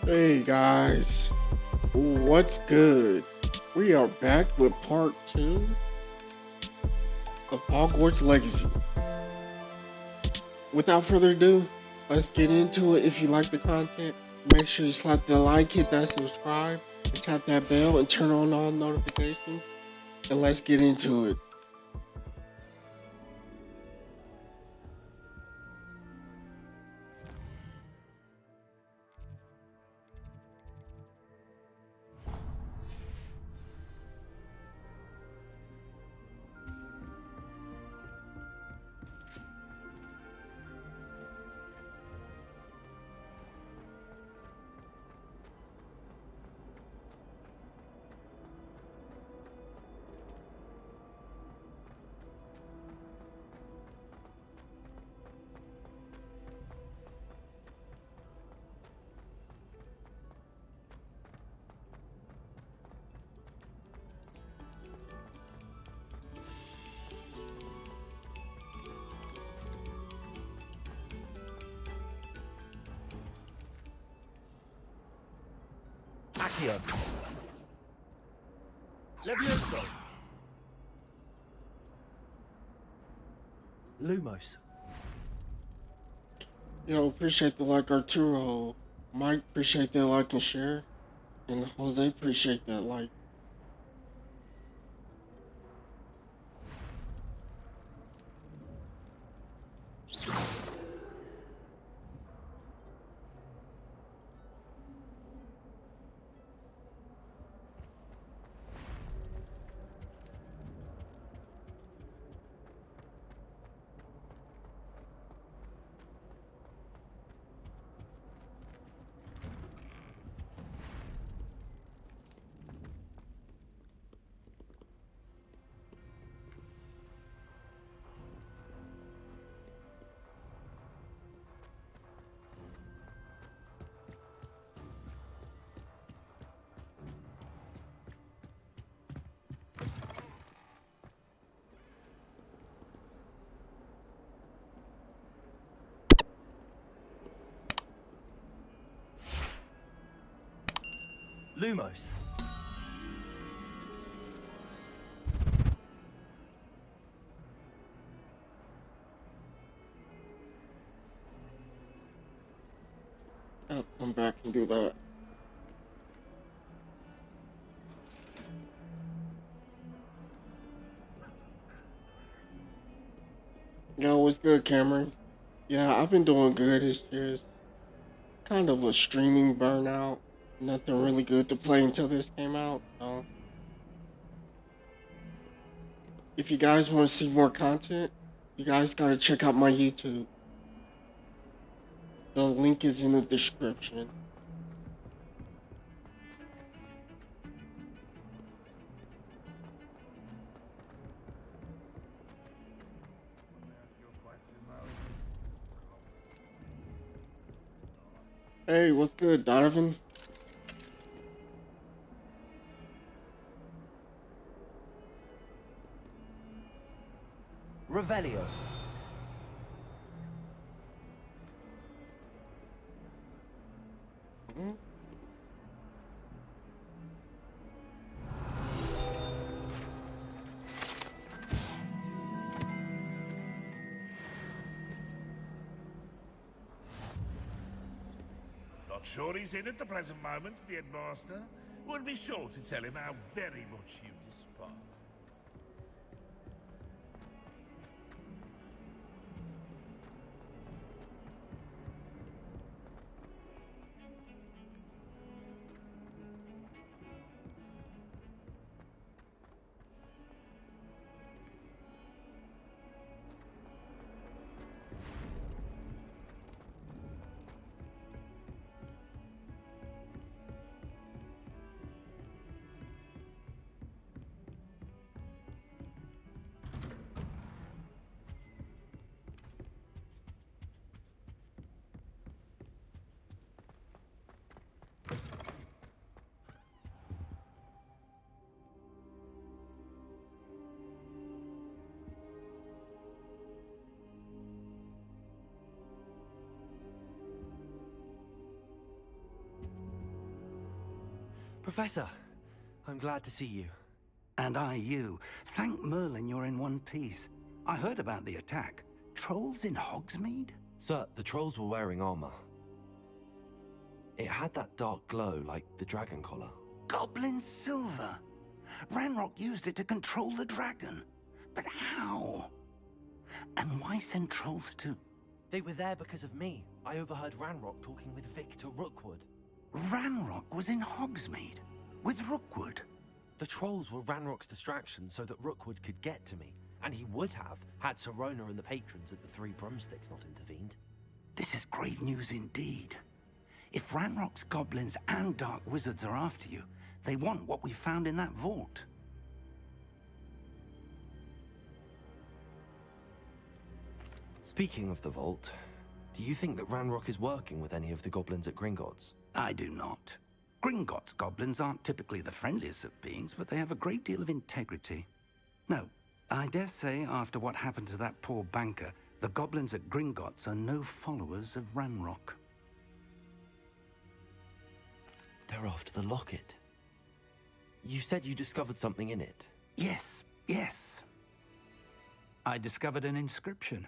Hey guys, what's good? We are back with part 2 of Hogwarts Legacy. Without further ado, let's get into it. If you like the content, make sure you slap the like, hit that subscribe, and tap that bell and turn on all notifications. And let's get into it. Accio. Levioso. Lumos. Yo, appreciate the like, Arturo. Mike, appreciate that like and share. And Jose, appreciate that like. Lumos. I'll come back and do that. Yo, what's good, Cameron? Yeah, I've been doing good. It's just kind of a streaming burnout. Nothing really good to play until this came out. So, if you guys want to see more content, you guys gotta check out my YouTube. The link is in the description. Hey, what's good, Donovan? Revelio. Hmm? Not sure he's in at the present moment, the headmaster. Would be sure to tell him how very much you despise. Professor, I'm glad to see you. And I you. Thank Merlin you're in one piece. I heard about the attack. Trolls in Hogsmeade? Sir, the trolls were wearing armor. It had that dark glow like the dragon collar. Goblin silver. Ranrock used it to control the dragon. But how? And why send trolls too? They were there because of me. I overheard Ranrock talking with Victor Rookwood. Ranrock was in Hogsmeade? With Rookwood? The trolls were Ranrock's distraction so that Rookwood could get to me. And he would have, had Sirona and the patrons at the Three Broomsticks not intervened. This is grave news indeed. If Ranrock's goblins and dark wizards are after you, they want what we found in that vault. Speaking of the vault, do you think that Ranrock is working with any of the goblins at Gringotts? I do not. Gringotts goblins aren't typically the friendliest of beings, but they have a great deal of integrity. No, I dare say after what happened to that poor banker, the goblins at Gringotts are no followers of Ranrock. They're after the locket. You said you discovered something in it. Yes. I discovered an inscription.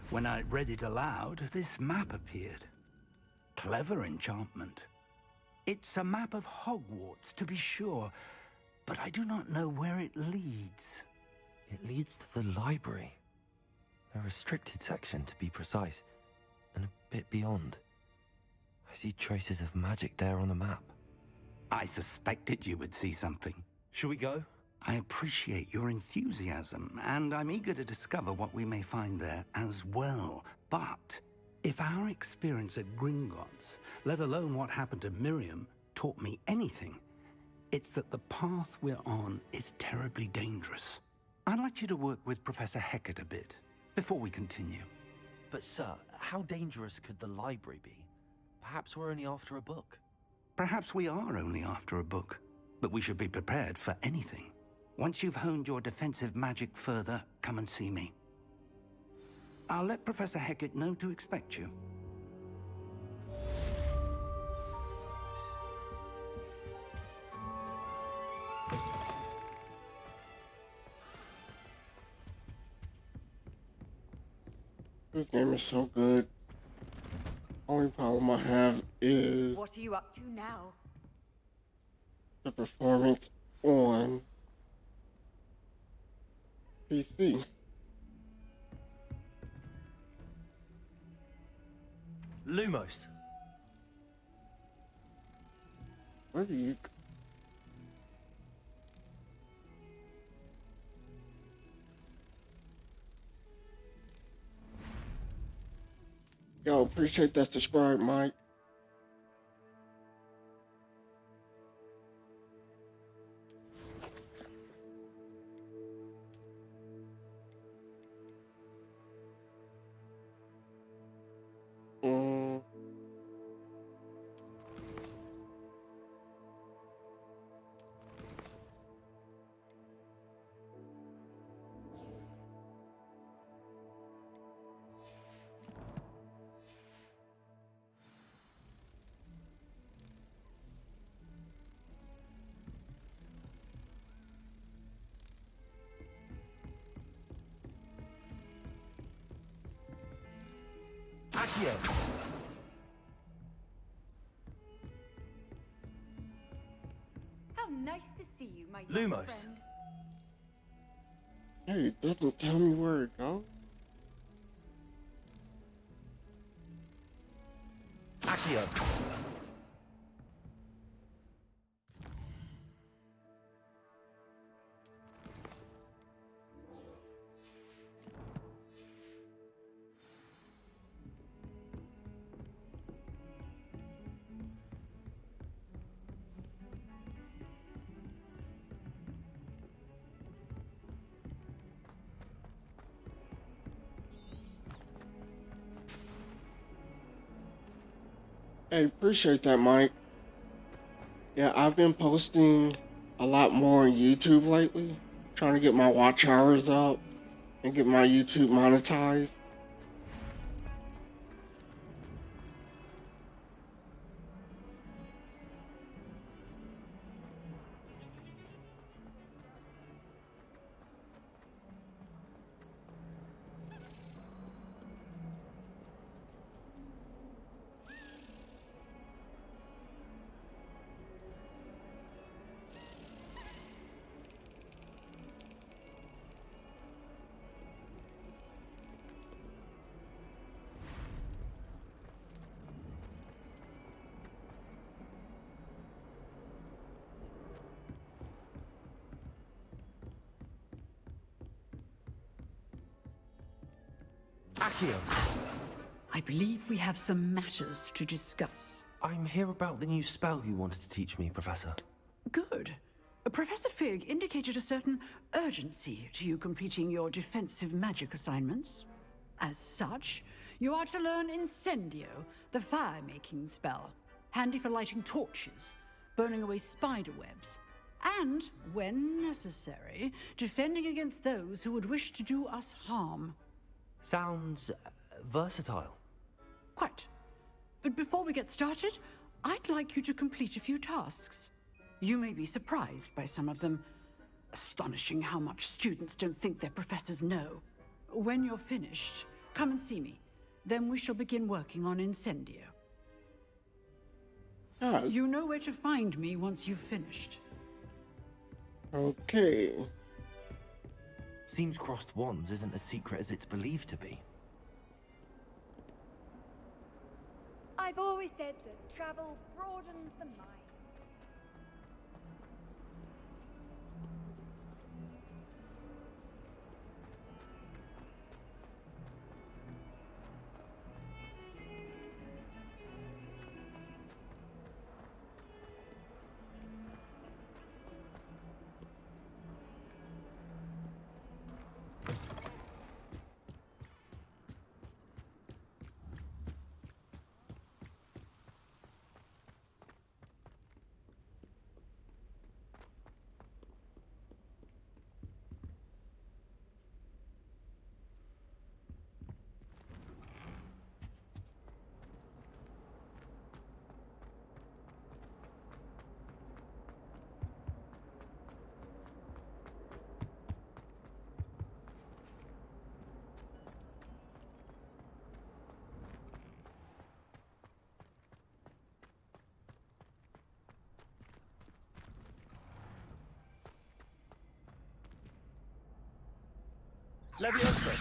When I read it aloud, this map appeared. Clever enchantment. It's a map of Hogwarts, to be sure, but I do not know where it leads. It leads to the library. A restricted section, to be precise, and a bit beyond. I see traces of magic there on the map. I suspected you would see something. Shall we go? I appreciate your enthusiasm, and I'm eager to discover what we may find there as well. But if our experience at Gringotts, let alone what happened to Miriam, taught me anything, it's that the path we're on is terribly dangerous. I'd like you to work with Professor Hecat a bit, before we continue. But sir, how dangerous could the library be? Perhaps we're only after a book. Perhaps we are only after a book, but we should be prepared for anything. Once you've honed your defensive magic further, come and see me. I'll let Professor Hecat know to expect you. This game is so good. Only problem I have is What are you up to now? the performance on PC. Lumos. Where do you? Yo, appreciate that subscribe, Mike. Accio. How nice to see you, my young Lumos. friend. Hey, it doesn't tell me where it goes. Accio. Hey, appreciate that, Mike. Yeah, I've been posting a lot more on YouTube lately, trying to get my watch hours up and get my YouTube monetized. Here. I believe we have some matters to discuss. I'm here about the new spell you wanted to teach me, Professor. Good. Professor Fig indicated a certain urgency to you completing your defensive magic assignments. As such, you are to learn Incendio, the fire-making spell, handy for lighting torches, burning away spider webs, and, when necessary, defending against those who would wish to do us harm. Sounds versatile. Quite. But before we get started, I'd like you to complete a few tasks. You may be surprised by some of them. Astonishing how much students don't think their professors know. When you're finished, come and see me. Then we shall begin working on Incendio. You know where to find me once you've finished. Okay. Seems crossed wands isn't as secret as it's believed to be. I've always said that travel broadens the mind. Leviosa!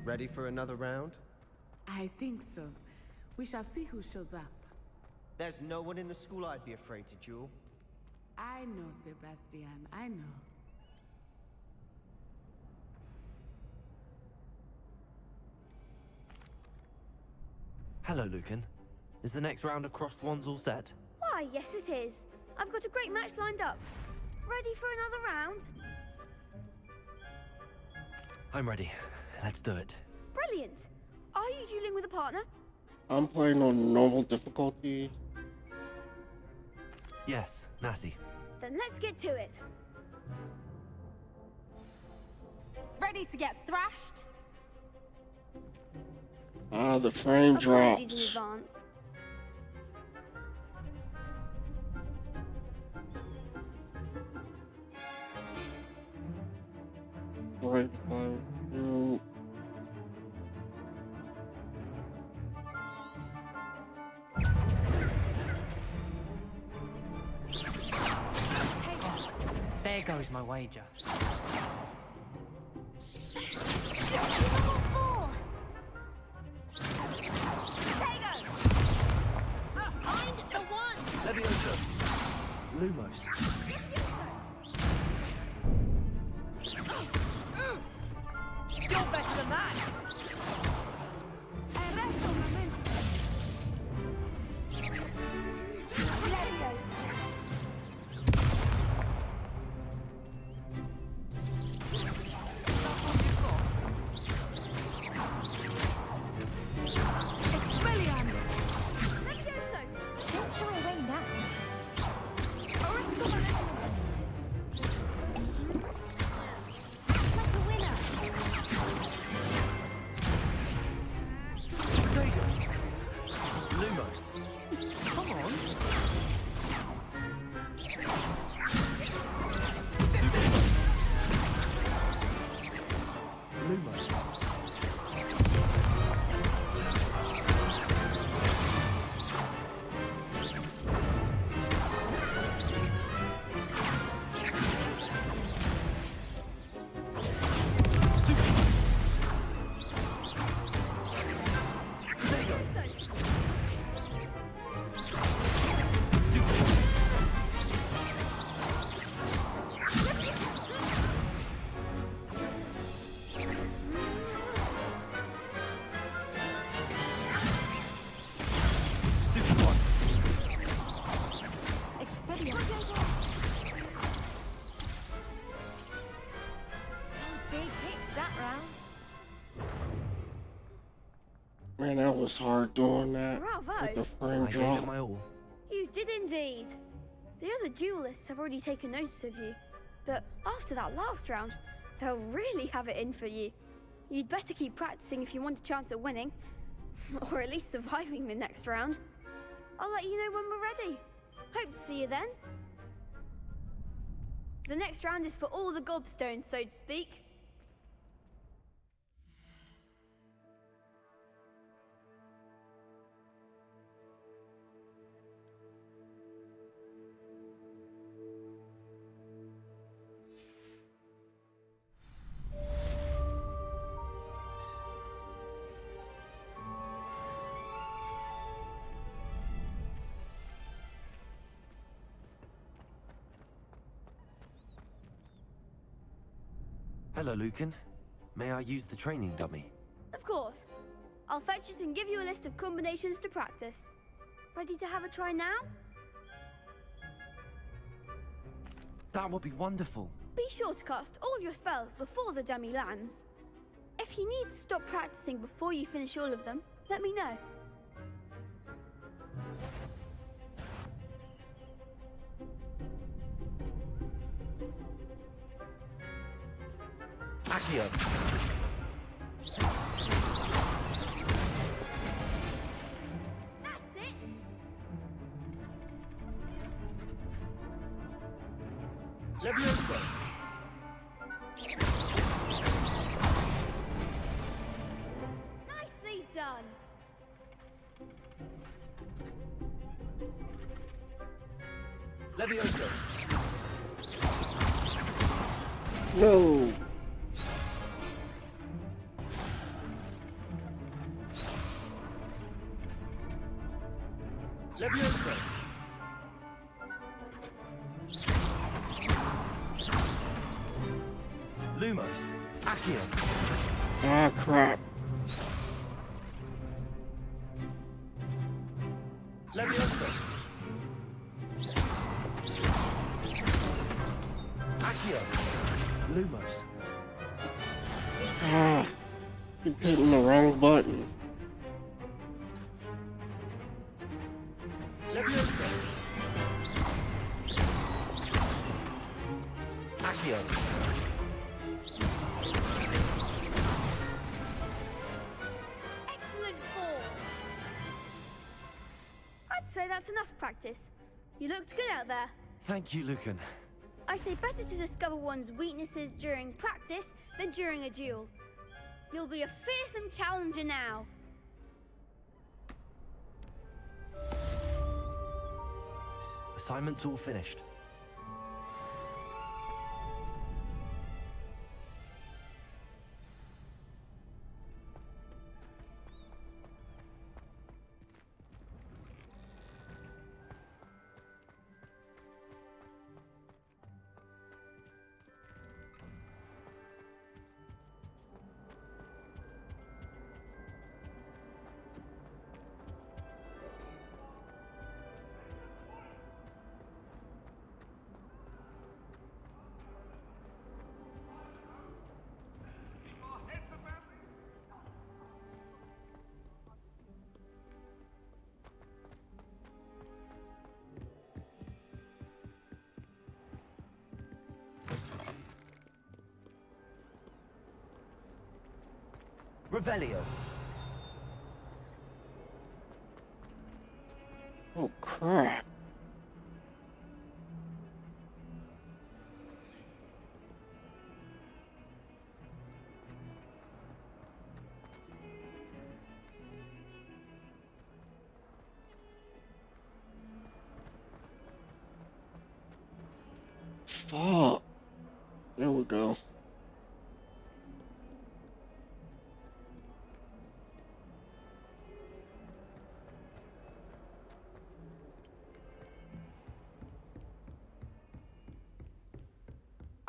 Ready for another round? I think so. We shall see who shows up. There's no one in the school I'd be afraid to duel. I know, Sebastian. I know. Hello, Lucan. Is the next round of crossed wands all set? Why, yes it is. I've got a great match lined up. Ready for another round? I'm ready. Let's do it. Brilliant. Are you dueling with a partner? I'm playing on normal difficulty. Yes, Natty. Then let's get to it. Ready to get thrashed? The frame Apologies in dropped. advance. Break time. There goes my wager. Leviosa! Lumos. You're better than that! Man, that was hard doing that. Bravo! With the frame I gave drop. it my all. You did indeed. The other duelists have already taken notice of you, but after that last round, they'll really have it in for you. You'd better keep practicing if you want a chance at winning, or at least surviving the next round. I'll let you know when we're ready. Hope to see you then. The next round is for all the gobstones, so to speak. Hello, Lucan. May I use the training dummy? Of course. I'll fetch it and give you a list of combinations to practice. Ready to have a try now? That would be wonderful. Be sure to cast all your spells before the dummy lands. If you need to stop practicing before you finish all of them, let me know. Accio. That's it! Leviosa. Nicely done! Leviosa. No. Leviosa. Lumos. Accio. Ah, crap. Leviosa. Accio. Lumos. Ah, keep hitting the wrong button. Leviosa. Accio. Excellent form! I'd say that's enough practice. You looked good out there. Thank you, Lucan. I say better to discover one's weaknesses during practice than during a duel. You'll be a fearsome challenger now. Assignment's all finished. Revelio. Oh, crap. Fuck. There we go.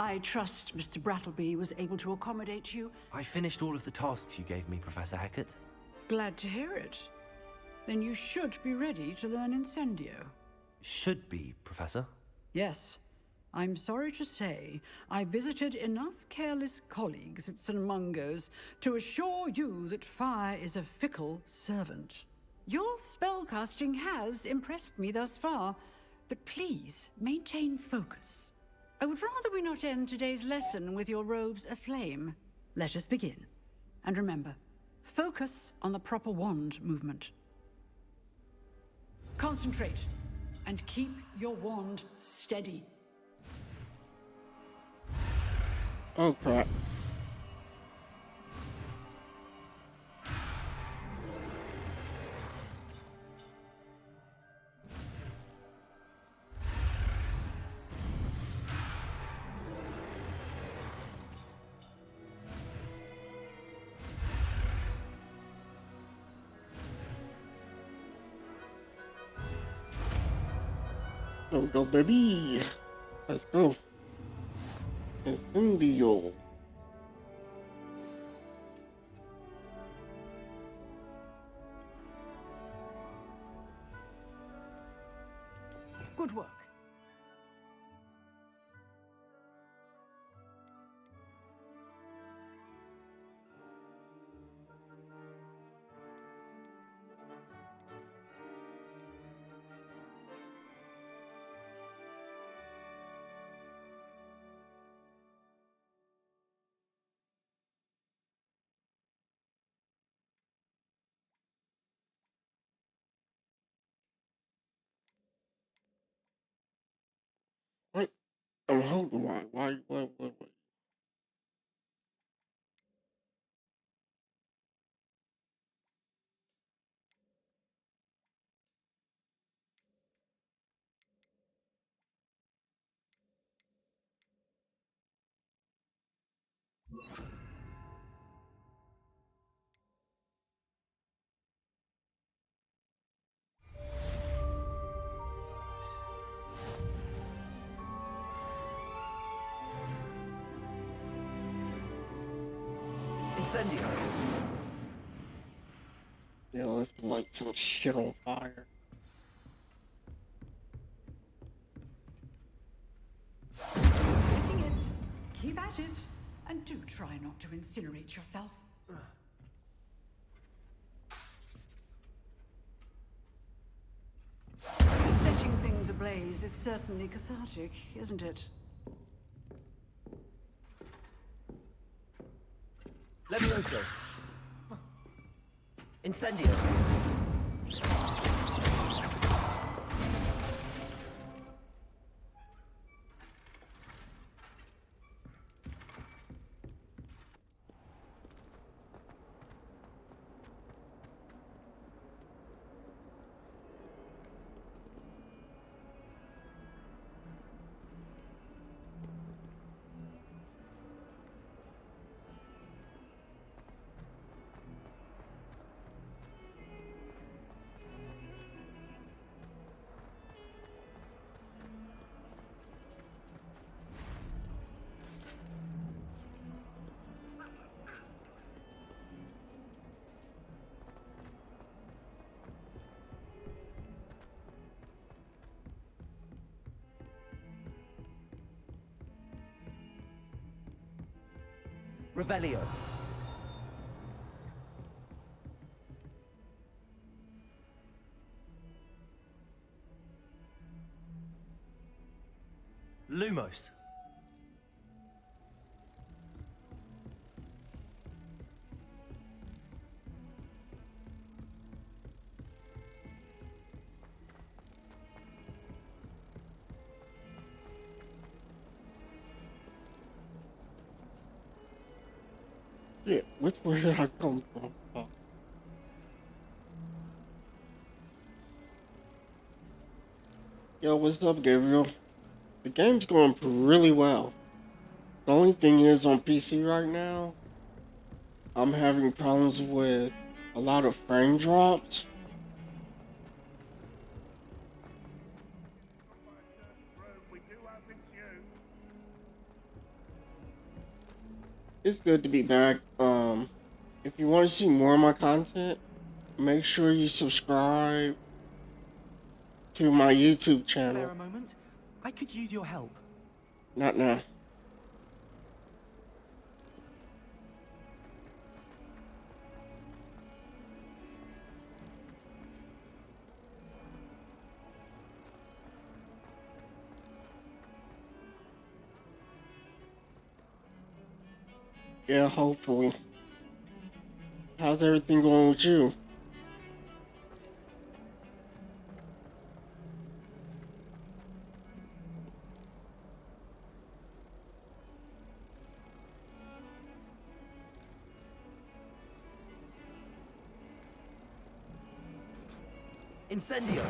I trust Mr. Brattleby was able to accommodate you. I finished all of the tasks you gave me, Professor Hackett. Glad to hear it. Then you should be ready to learn Incendio. Should be, Professor. Yes. I'm sorry to say, I visited enough careless colleagues at St. Mungo's to assure you that fire is a fickle servant. Your spellcasting has impressed me thus far, but please maintain focus. I would rather we not end today's lesson with your robes aflame. Let us begin. And remember, focus on the proper wand movement. Concentrate, and keep your wand steady. Oh crap. There we go, baby. Let's go. Incendio. Good work. What? I'm holding why? Incendio. Yeah, let's light some shit on fire. Getting it. Keep at it. And do try not to incinerate yourself. Setting things ablaze is certainly cathartic, isn't it? Levioso. Incendio. Revelio. Lumos. Yeah, which way did I come from? Oh. Yo, what's up, Gabriel? The game's going really well. The only thing is on PC right now, I'm having problems with a lot of frame drops. It's good to be back. If you want to see more of my content, make sure you subscribe to my YouTube channel. Spare a moment? I could use your help. Not now. Yeah, hopefully. How's everything going with you? Incendio!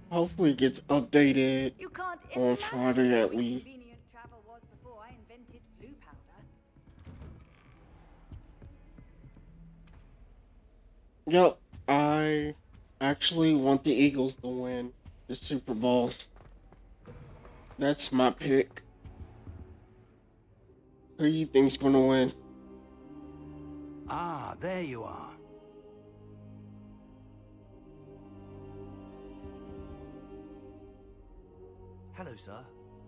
Hopefully it gets updated You can't on Friday imagine at how least. inconvenient travel was before I invented flu powder. Yep, I actually want the Eagles to win the Super Bowl. That's my pick. Who you think's gonna win? Ah, there you are. Hello, sir.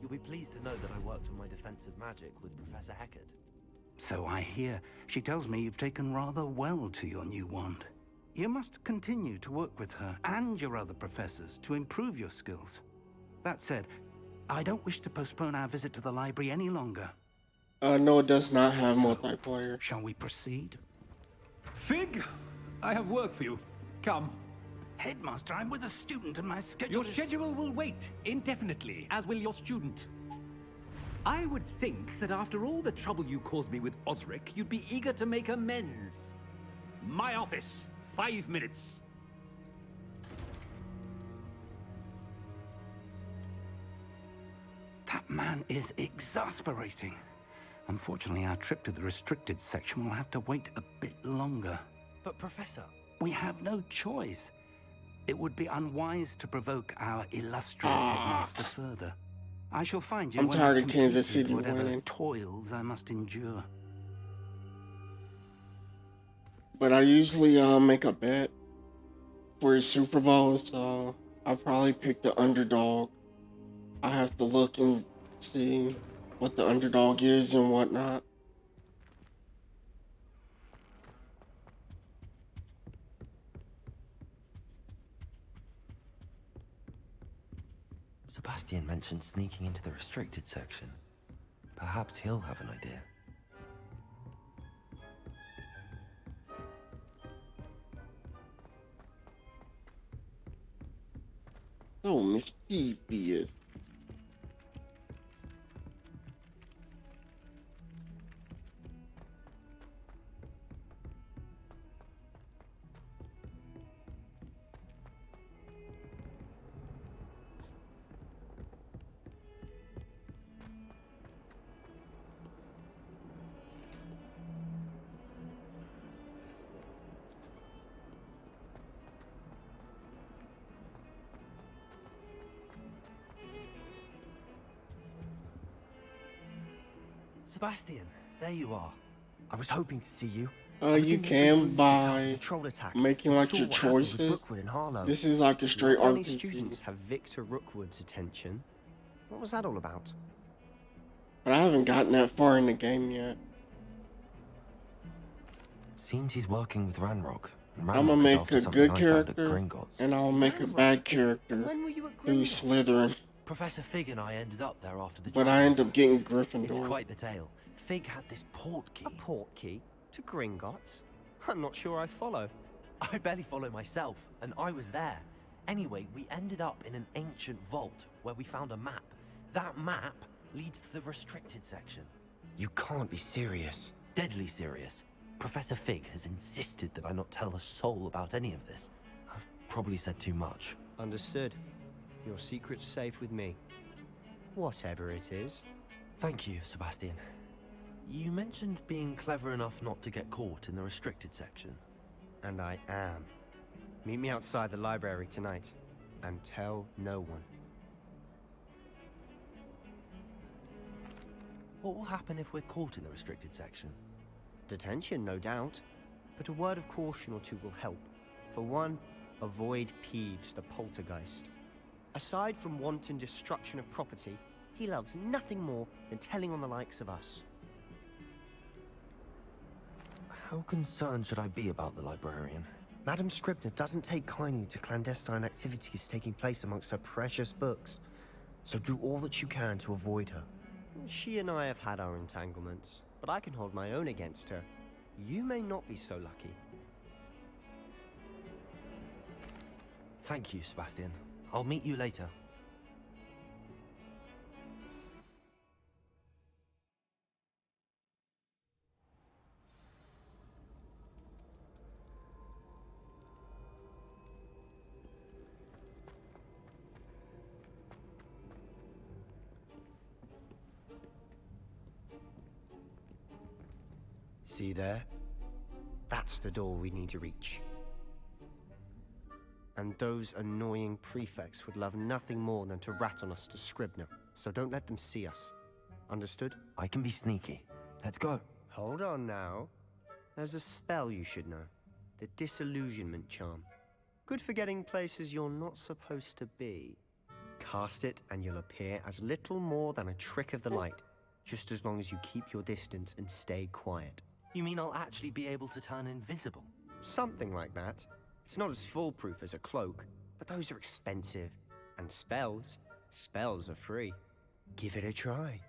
You'll be pleased to know that I worked on my defensive magic with Professor Heckard. So I hear. She tells me you've taken rather well to your new wand. You must continue to work with her and your other professors to improve your skills. That said, I don't wish to postpone our visit to the library any longer. No, it does not have multiplayer. Shall we proceed? Fig, I have work for you. Come. Headmaster, I'm with a student and my schedule Your schedule will wait indefinitely, as will your student. I would think that after all the trouble you caused me with Osric, you'd be eager to make amends. My office, 5 minutes. That man is exasperating. Unfortunately, our trip to the restricted section will have to wait a bit longer. But Professor... We have no choice. It would be unwise to provoke our illustrious headmaster further. I shall find you. I'm when tired I've of Kansas completed City whatever winning. toils I must endure. But I usually make a bet for a Super Bowl, so I'll probably pick the underdog. I have to look and see what the underdog is and whatnot. Sebastian mentioned sneaking into the restricted section. Perhaps he'll have an idea. So mischievous. Sebastian, there you are. I was hoping to see you. You can by making like your choices. This is like a straight Not many RPG. students have Victor Rookwood's attention. What was that all about? But I haven't gotten that far in the game yet. Seems he's working with Ranrock. And I'm gonna Ranrock is make after a something good I found at character, Gringotts. and I'll make a bad character When were you at through Gringotts? Slytherin. Professor Fig and I ended up there after the But I end job. up getting It's Gryffindor. quite the tale. Fig had this port key. A port key? To Gringotts? I'm not sure I follow. I barely follow myself, and I was there. Anyway, we ended up in an ancient vault where we found a map. That map leads to the restricted section. You can't be serious. Deadly serious. Professor Fig has insisted that I not tell a soul about any of this. I've probably said too much. Understood. Your secret's safe with me. Whatever it is. Thank you, Sebastian. You mentioned being clever enough not to get caught in the restricted section. And I am. Meet me outside the library tonight. And tell no one. What will happen if we're caught in the restricted section? Detention, no doubt. But a word of caution or two will help. For one, avoid Peeves, the poltergeist. Aside from wanton destruction of property, he loves nothing more than telling on the likes of us. How concerned should I be about the librarian? Madame Scribner doesn't take kindly to clandestine activities taking place amongst her precious books, so do all that you can to avoid her. She and I have had our entanglements, but I can hold my own against her. You may not be so lucky. Thank you, Sebastian. I'll meet you later. See there? That's the door we need to reach. And those annoying prefects would love nothing more than to rat on us to Scribner, so don't let them see us. Understood? I can be sneaky. Let's go. Hold on now. There's a spell you should know. The Disillusionment Charm. Good for getting places you're not supposed to be. Cast it and you'll appear as little more than a trick of the light, just as long as you keep your distance and stay quiet. You mean I'll actually be able to turn invisible? Something like that. It's not as foolproof as a cloak, but those are expensive. And spells are free. Give it a try.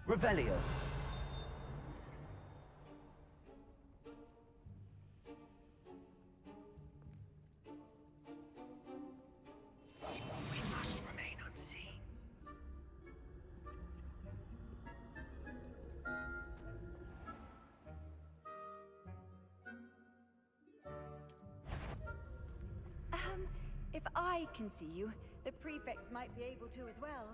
Revelio. We must remain unseen. If I can see you, the prefects might be able to as well.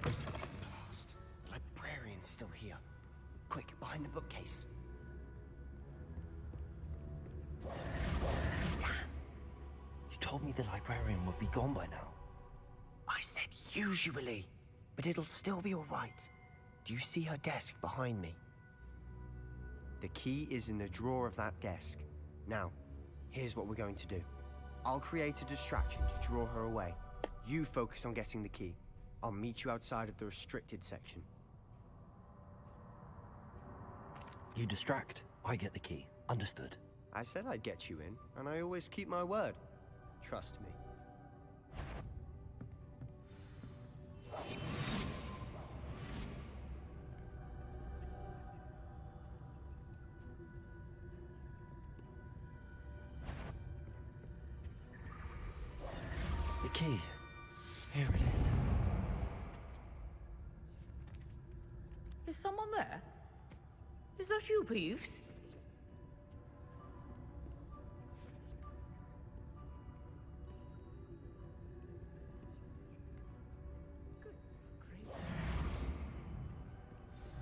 Blast. The librarian's still here. Quick, behind the bookcase. You told me the librarian would be gone by now. I said usually, but it'll still be all right. Do you see her desk behind me? The key is in the drawer of that desk. Now, here's what we're going to do. I'll create a distraction to draw her away. You focus on getting the key. I'll meet you outside of the restricted section. You distract, I get the key. Understood. I said I'd get you in, and I always keep my word. Trust me. The key. Here it is. Is someone there? Is that you, Peeves?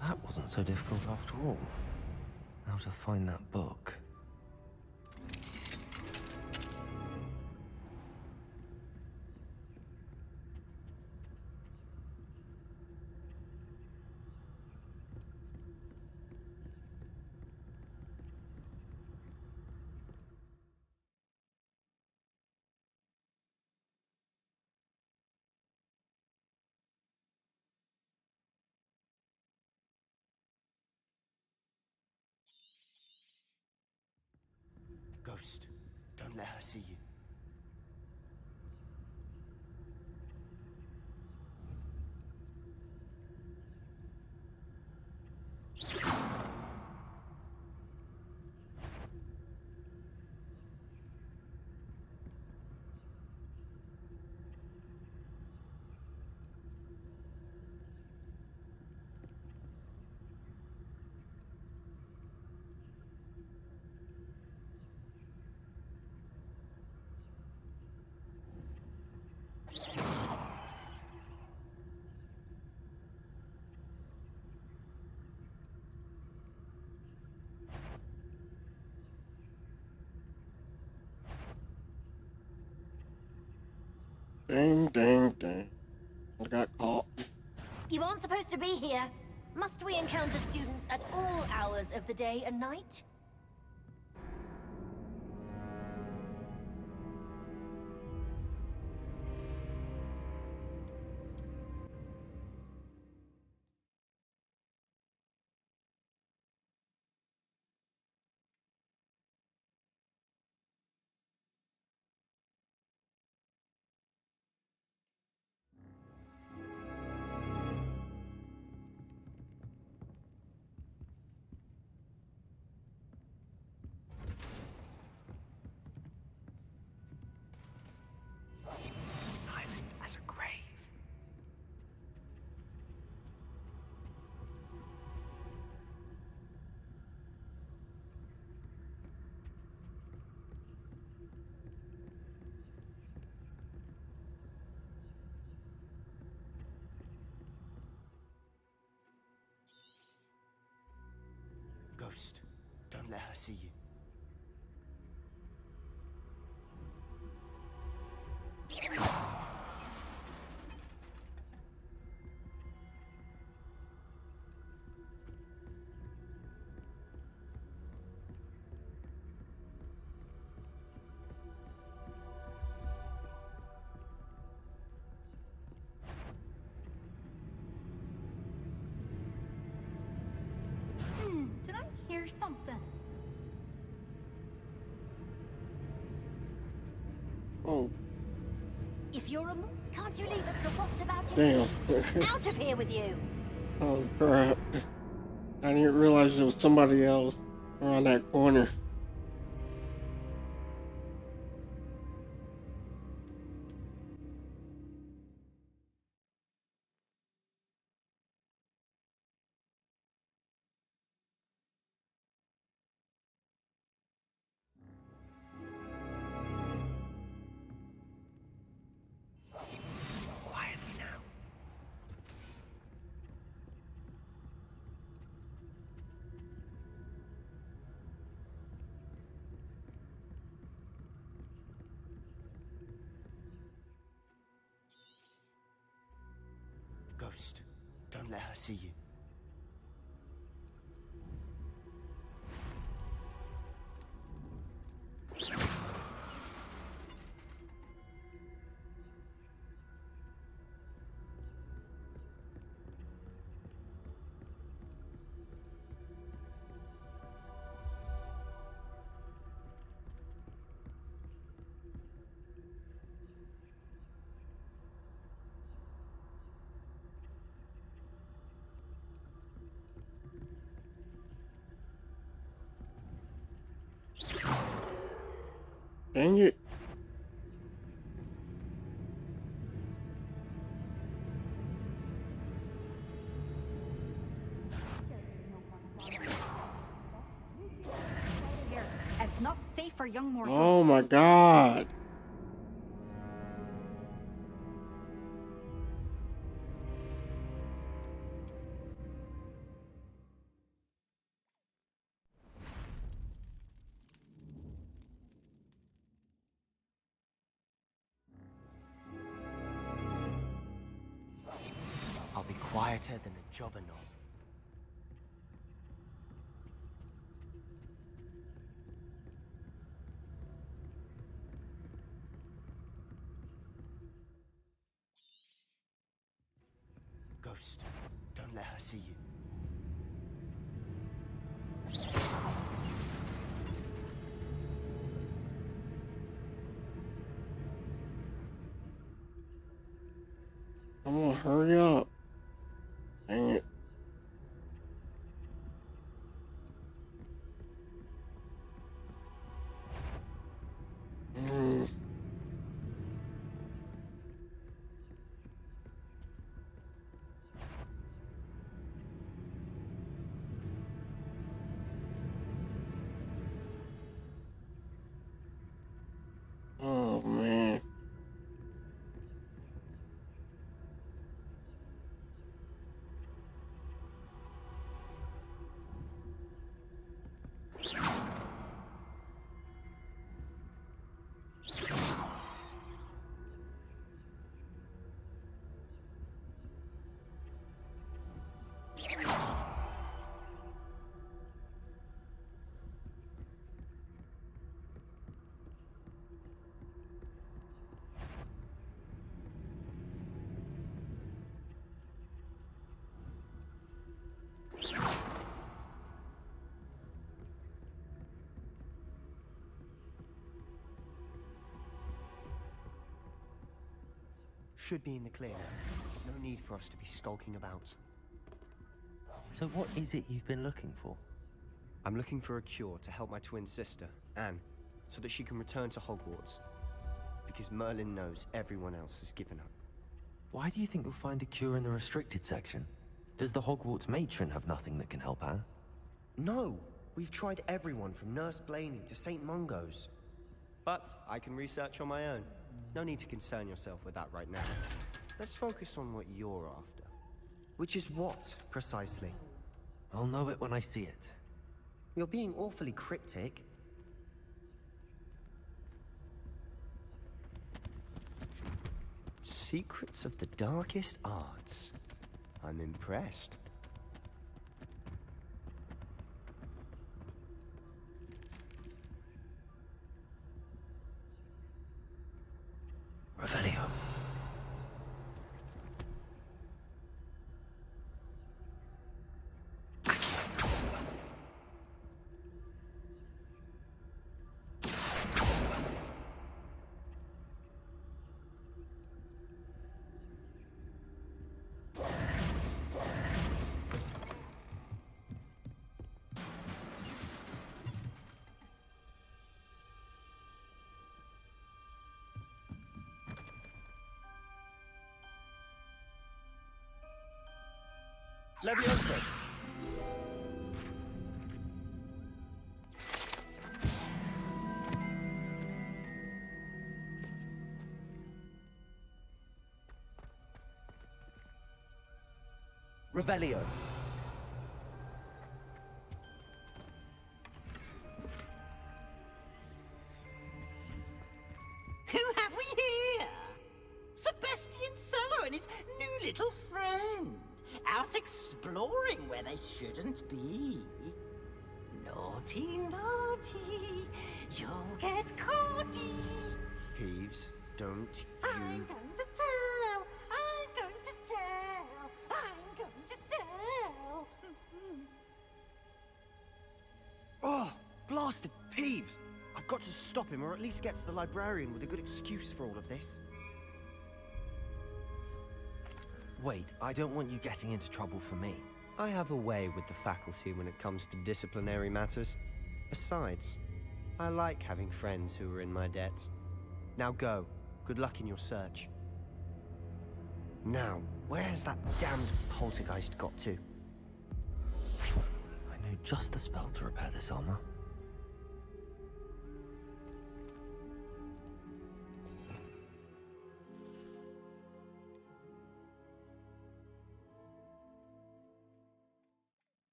That wasn't so difficult after all. Now to find that book. Ghost, don't let her see you. Dang. I got caught. You aren't supposed to be here. Must we encounter students at all hours of the day and night? Silent as a grave. Ghost, don't let her see you. Did I hear something? Oh, If you're a monk, can't you leave us to rot about in damn. peace? Out of here with you! Oh, crap. I didn't realize there was somebody else around that corner. Quietly now. Ghost, don't let her see you. Dang it. It's not safe for young mortals. Oh my god. I'll be quieter than a jobber knob. Ghost, don't let her see you. Come on, hurry up. Dang it. Oh man. Should be in the clear now. There's no need for us to be skulking about. So what is it you've been looking for? I'm looking for a cure to help my twin sister, Anne, so that she can return to Hogwarts. Because Merlin knows everyone else has given up. Why do you think you'll find a cure in the restricted section? Does the Hogwarts matron have nothing that can help Anne? No! We've tried everyone from Nurse Blaney to St. Mungo's. But I can research on my own. No need to concern yourself with that right now. Let's focus on what you're after. Which is what, precisely? I'll know it when I see it. You're being awfully cryptic. Secrets of the darkest arts. I'm impressed. Revelio. Leviosa. Revelio. Who have we here? Sebastian Solo and his new little friend. Out exploring where they shouldn't be. Naughty, naughty, you'll get caughty. Peeves, don't I'm going to tell, I'm going to tell, I'm going to tell. Oh, blasted Peeves! I've got to stop him, or at least get to the librarian with a good excuse for all of this. Wait, I don't want you getting into trouble for me. I have a way with the faculty when it comes to disciplinary matters. Besides, I like having friends who are in my debt. Now go. Good luck in your search. Now, where has that damned poltergeist got to? I know just the spell to repair this armor.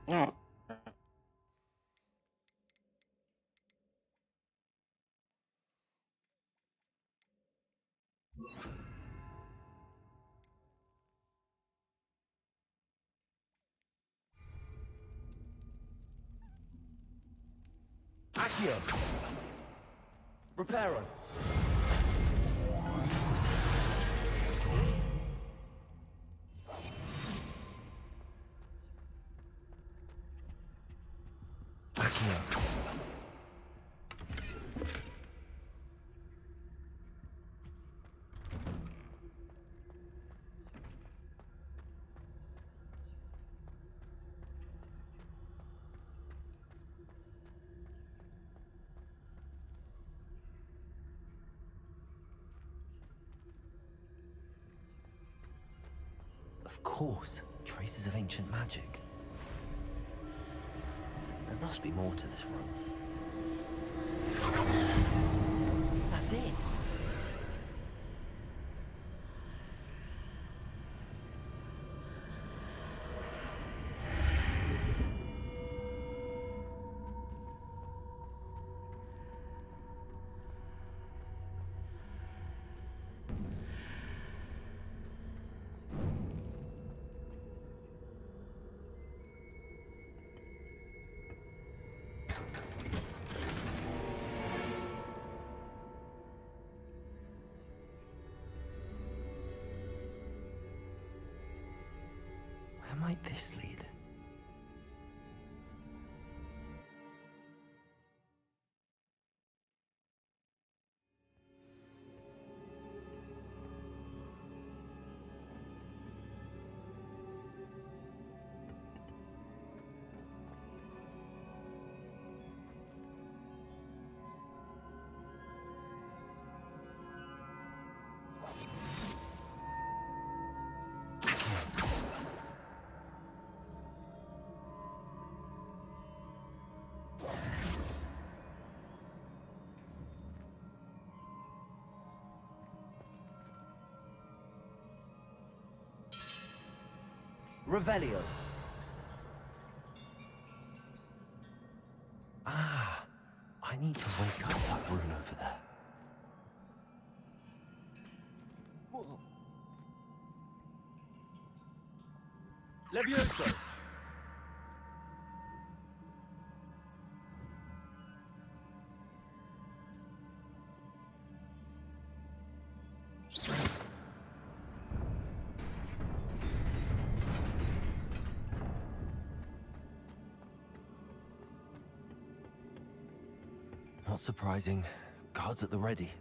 Oh. Accio. Reparo. Of course, traces of ancient magic. There must be more to this room. That's it. Where might this lead? Revelio. Ah, I need to wake up that rune over there. Levioso. Not surprising. Guards at the ready.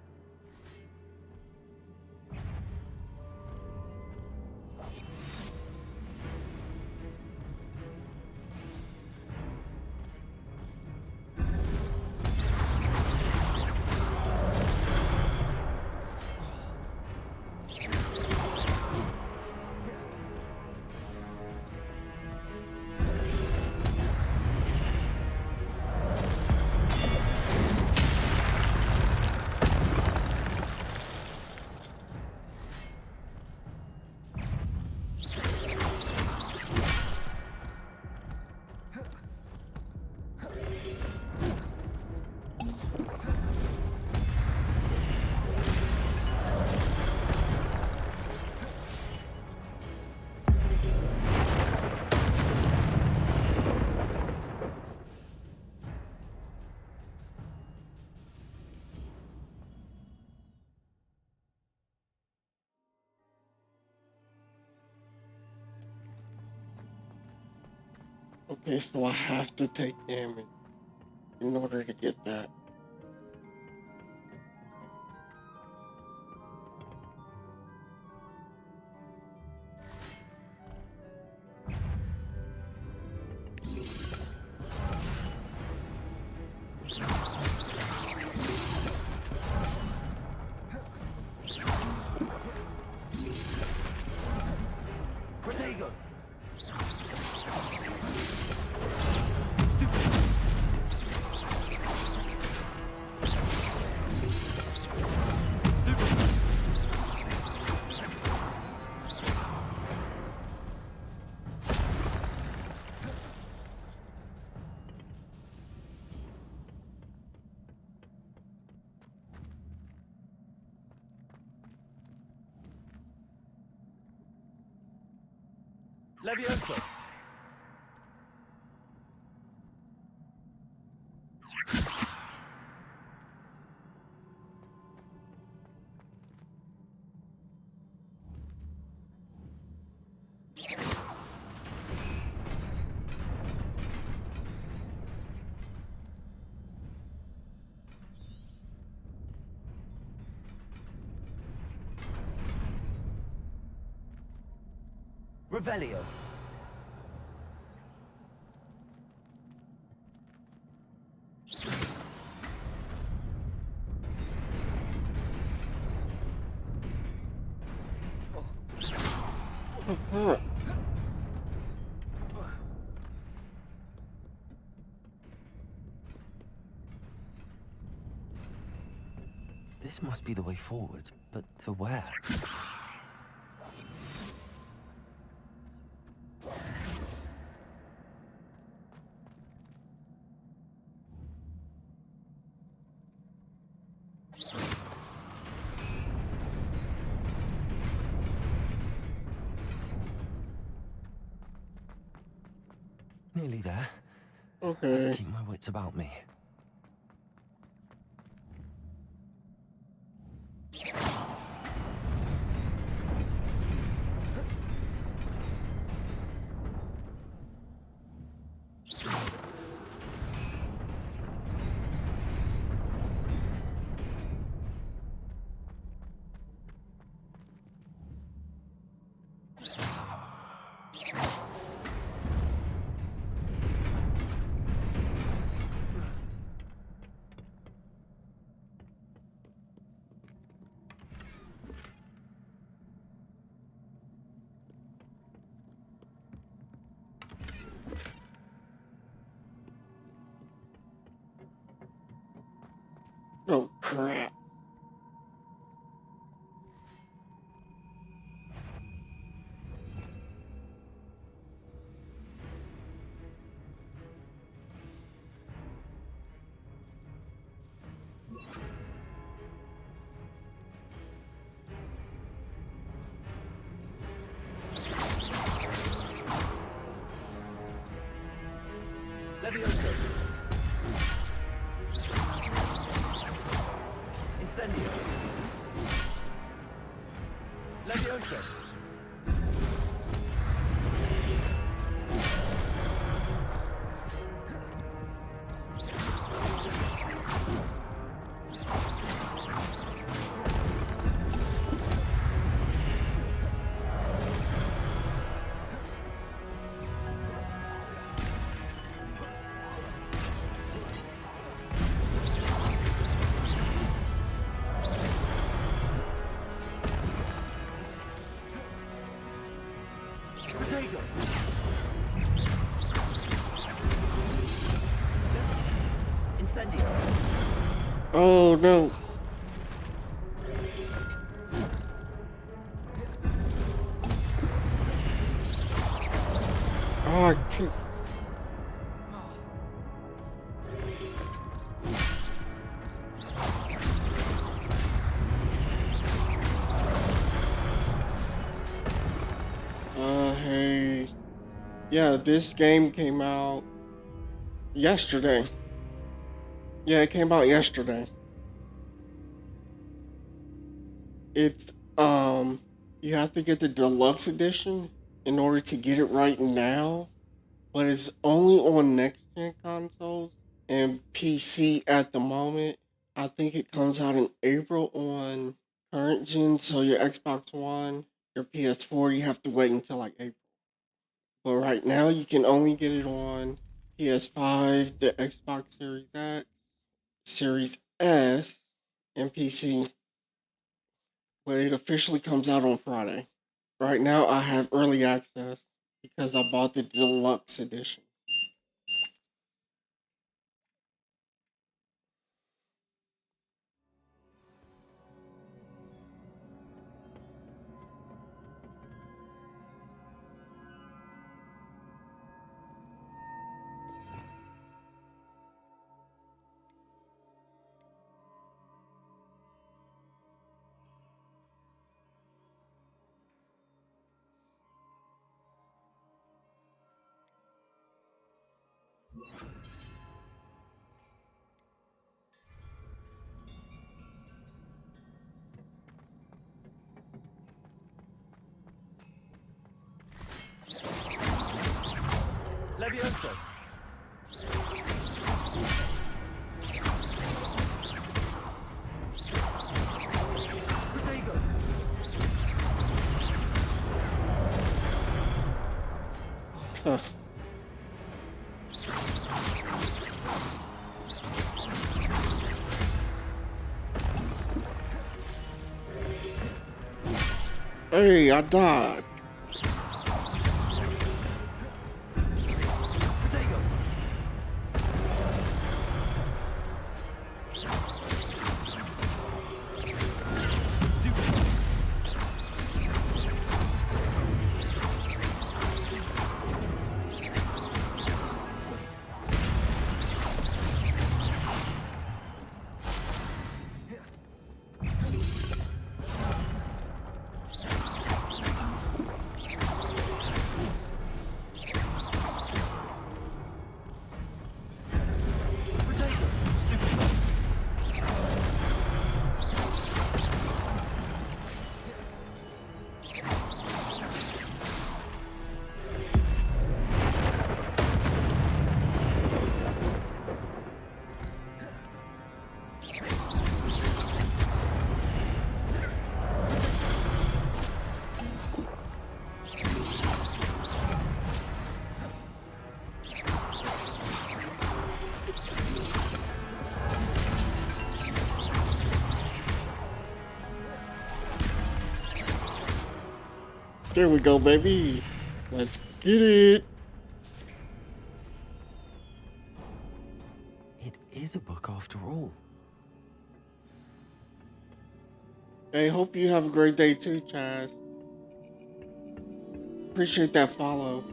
Okay, so I have to take damage in order to get that. Levioso. Revelio. This must be the way forward, but to where? Nearly there. Okay. Let's keep my wits about me. Oh, crap. Levioso. Incendio. Levioso. Protego. Incendio. Oh, no. Oh, I can't. Hey. Yeah, this game came out yesterday. Yeah, it came out yesterday. It's, you have to get the deluxe edition in order to get it right now, but it's only on next gen consoles and PC at the moment. I think it comes out in April on current gen, so your Xbox One, your PS4, you have to wait until like April. But right now, you can only get it on PS5, the Xbox Series X, Series S, and PC. But it officially comes out on Friday. Right now, I have early access because I bought the deluxe edition. Levioso. Protego. Huh. Hey, I died. There we go, baby. Let's get it. It is a book after all. Hey, hope you have a great day too, Chaz. Appreciate that follow.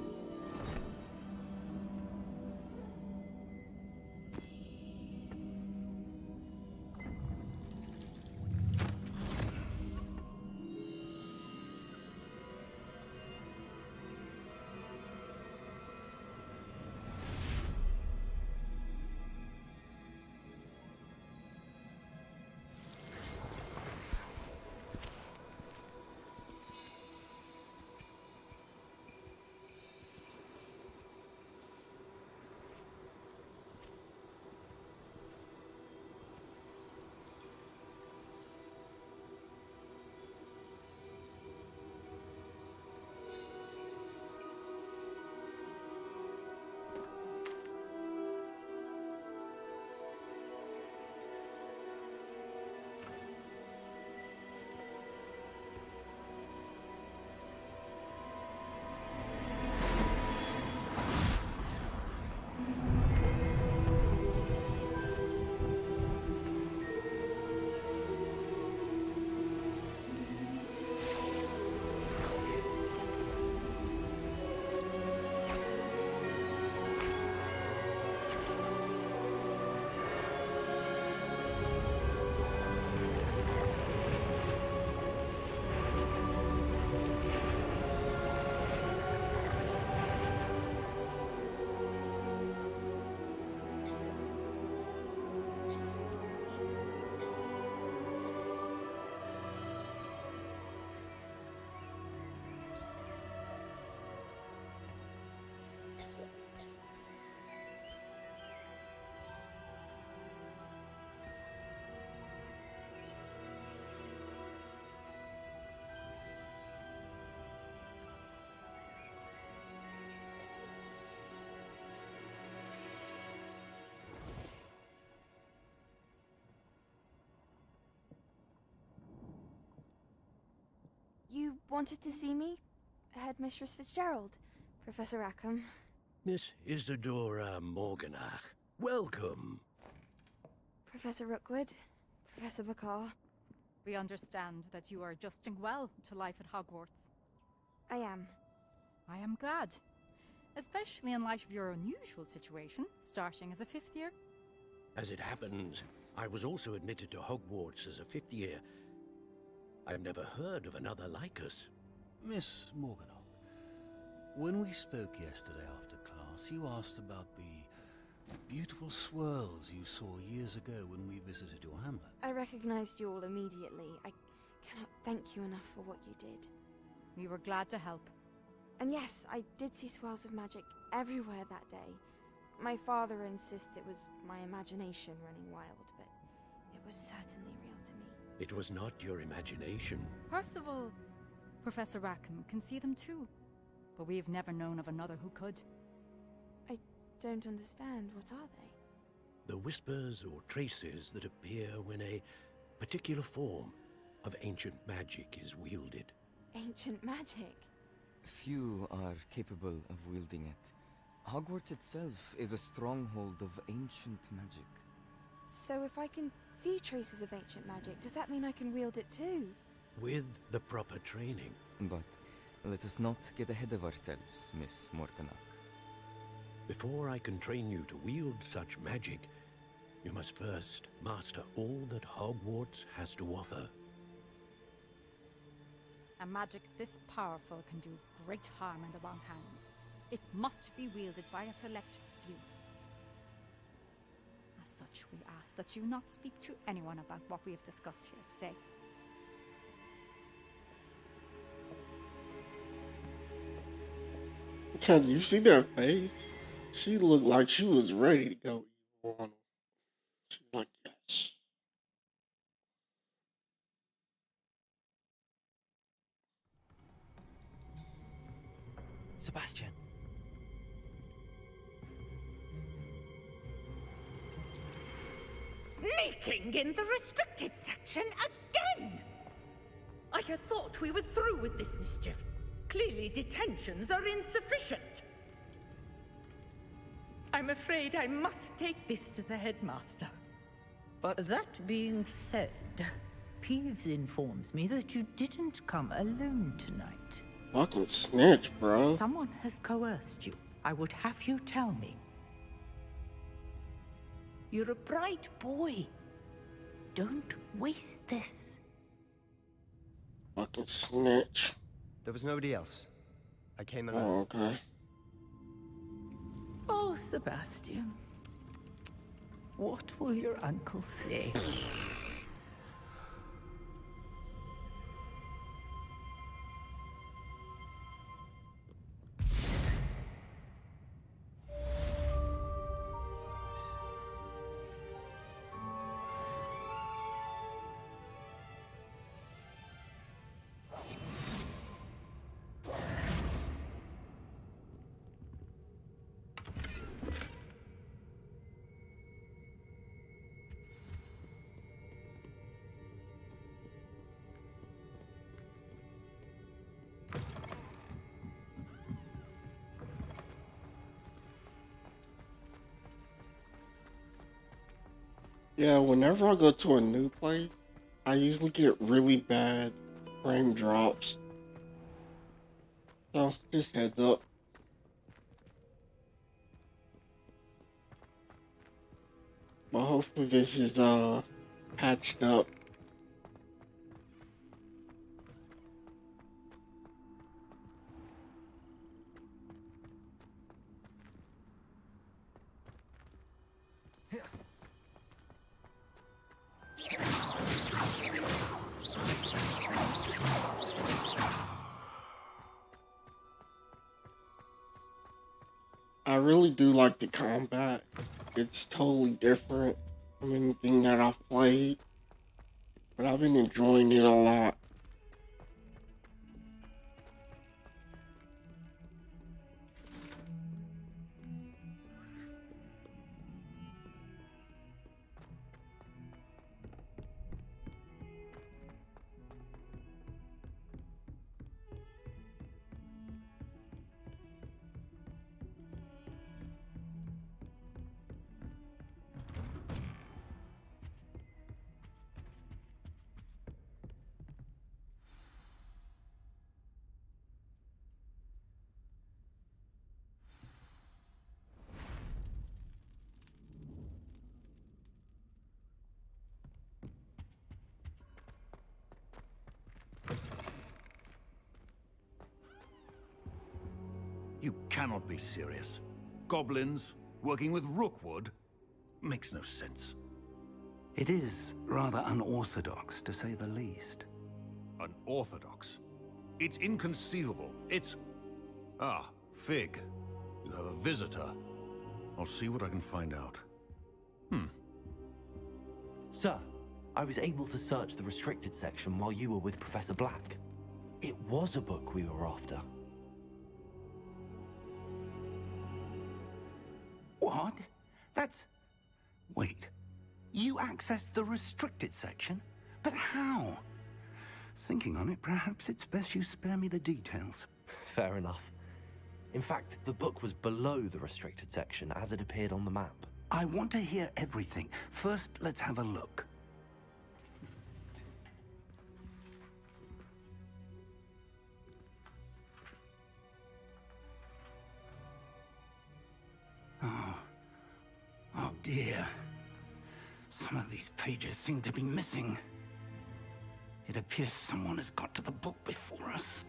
You wanted to see me? Headmistress Fitzgerald, Professor Rackham. Miss Isadora Morganach, welcome. Professor Rookwood, Professor Bakar. We understand that you are adjusting well to life at Hogwarts. I am. I am glad. Especially in light of your unusual situation, starting as a 5th year. As it happens, I was also admitted to Hogwarts as a 5th year. I've never heard of another like us. Miss Morganach, when we spoke yesterday after class, you asked about the beautiful swirls you saw years ago when we visited your hamlet? I recognized you all immediately. I cannot thank you enough for what you did. We were glad to help. And yes, I did see swirls of magic everywhere that day. My father insists it was my imagination running wild, but it was certainly real to me. It was not your imagination. Percival, Professor Rackham can see them too. But we've never known of another who could. I don't understand. What are they? The whispers or traces that appear when a particular form of ancient magic is wielded. Ancient magic? Few are capable of wielding it. Hogwarts itself is a stronghold of ancient magic. So if I can see traces of ancient magic, does that mean I can wield it too? With the proper training. But let us not get ahead of ourselves, Miss Morganach. Before I can train you to wield such magic, you must first master all that Hogwarts has to offer. A magic this powerful can do great harm in the wrong hands. It must be wielded by a select few. As such, we ask that you not speak to anyone about what we have discussed here today. Can you see their face? She looked like she was ready to go evil on him. She's like, yes. Sebastian. Sneaking in the restricted section again! I had thought we were through with this mischief. Clearly detentions are insufficient. I'm afraid I must take this to the headmaster. But that being said, Peeves informs me that you didn't come alone tonight. Fucking snitch, bro. Someone has coerced you. I would have you tell me. You're a bright boy. Don't waste this. Fucking snitch. There was nobody else. I came alone. Oh, okay. Oh, Sebastian. What will your uncle say? Yeah, whenever I go to a new place, I usually get really bad frame drops. So, just heads up. But hopefully this is patched up. I really do like the combat. It's totally different from anything that I've played, but I've been enjoying it a lot. You cannot be serious. Goblins, working with Rookwood? Makes no sense. It is rather unorthodox, to say the least. Unorthodox? It's inconceivable. It's... Ah, Fig. You have a visitor. I'll see what I can find out. Sir, I was able to search the restricted section while you were with Professor Black. It was a book we were after. What? That's... Wait. You accessed the restricted section? But how? Thinking on it, perhaps it's best you spare me the details. Fair enough. In fact, the book was below the restricted section as it appeared on the map. I want to hear everything. First, let's have a look. Oh dear. Some of these pages seem to be missing. It appears someone has got to the book before us.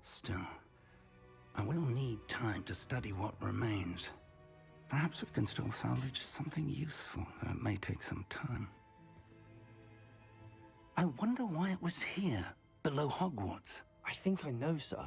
Still, I will need time to study what remains. Perhaps we can still salvage something useful, though it may take some time. I wonder why it was here, below Hogwarts. I think I know, sir.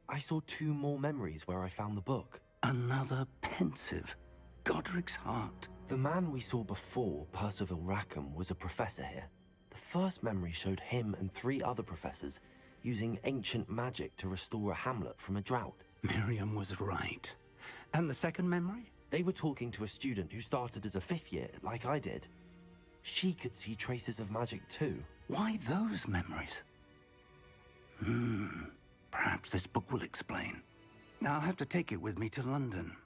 I saw 2 more memories where I found the book. Another pensive. Godric's heart. The man we saw before, Percival Rackham, was a professor here. The first memory showed him and 3 other professors using ancient magic to restore a hamlet from a drought. Miriam was right. And the second memory? They were talking to a student who started as a 5th year, like I did. She could see traces of magic too. Why those memories? Perhaps this book will explain. Now I'll have to take it with me to London.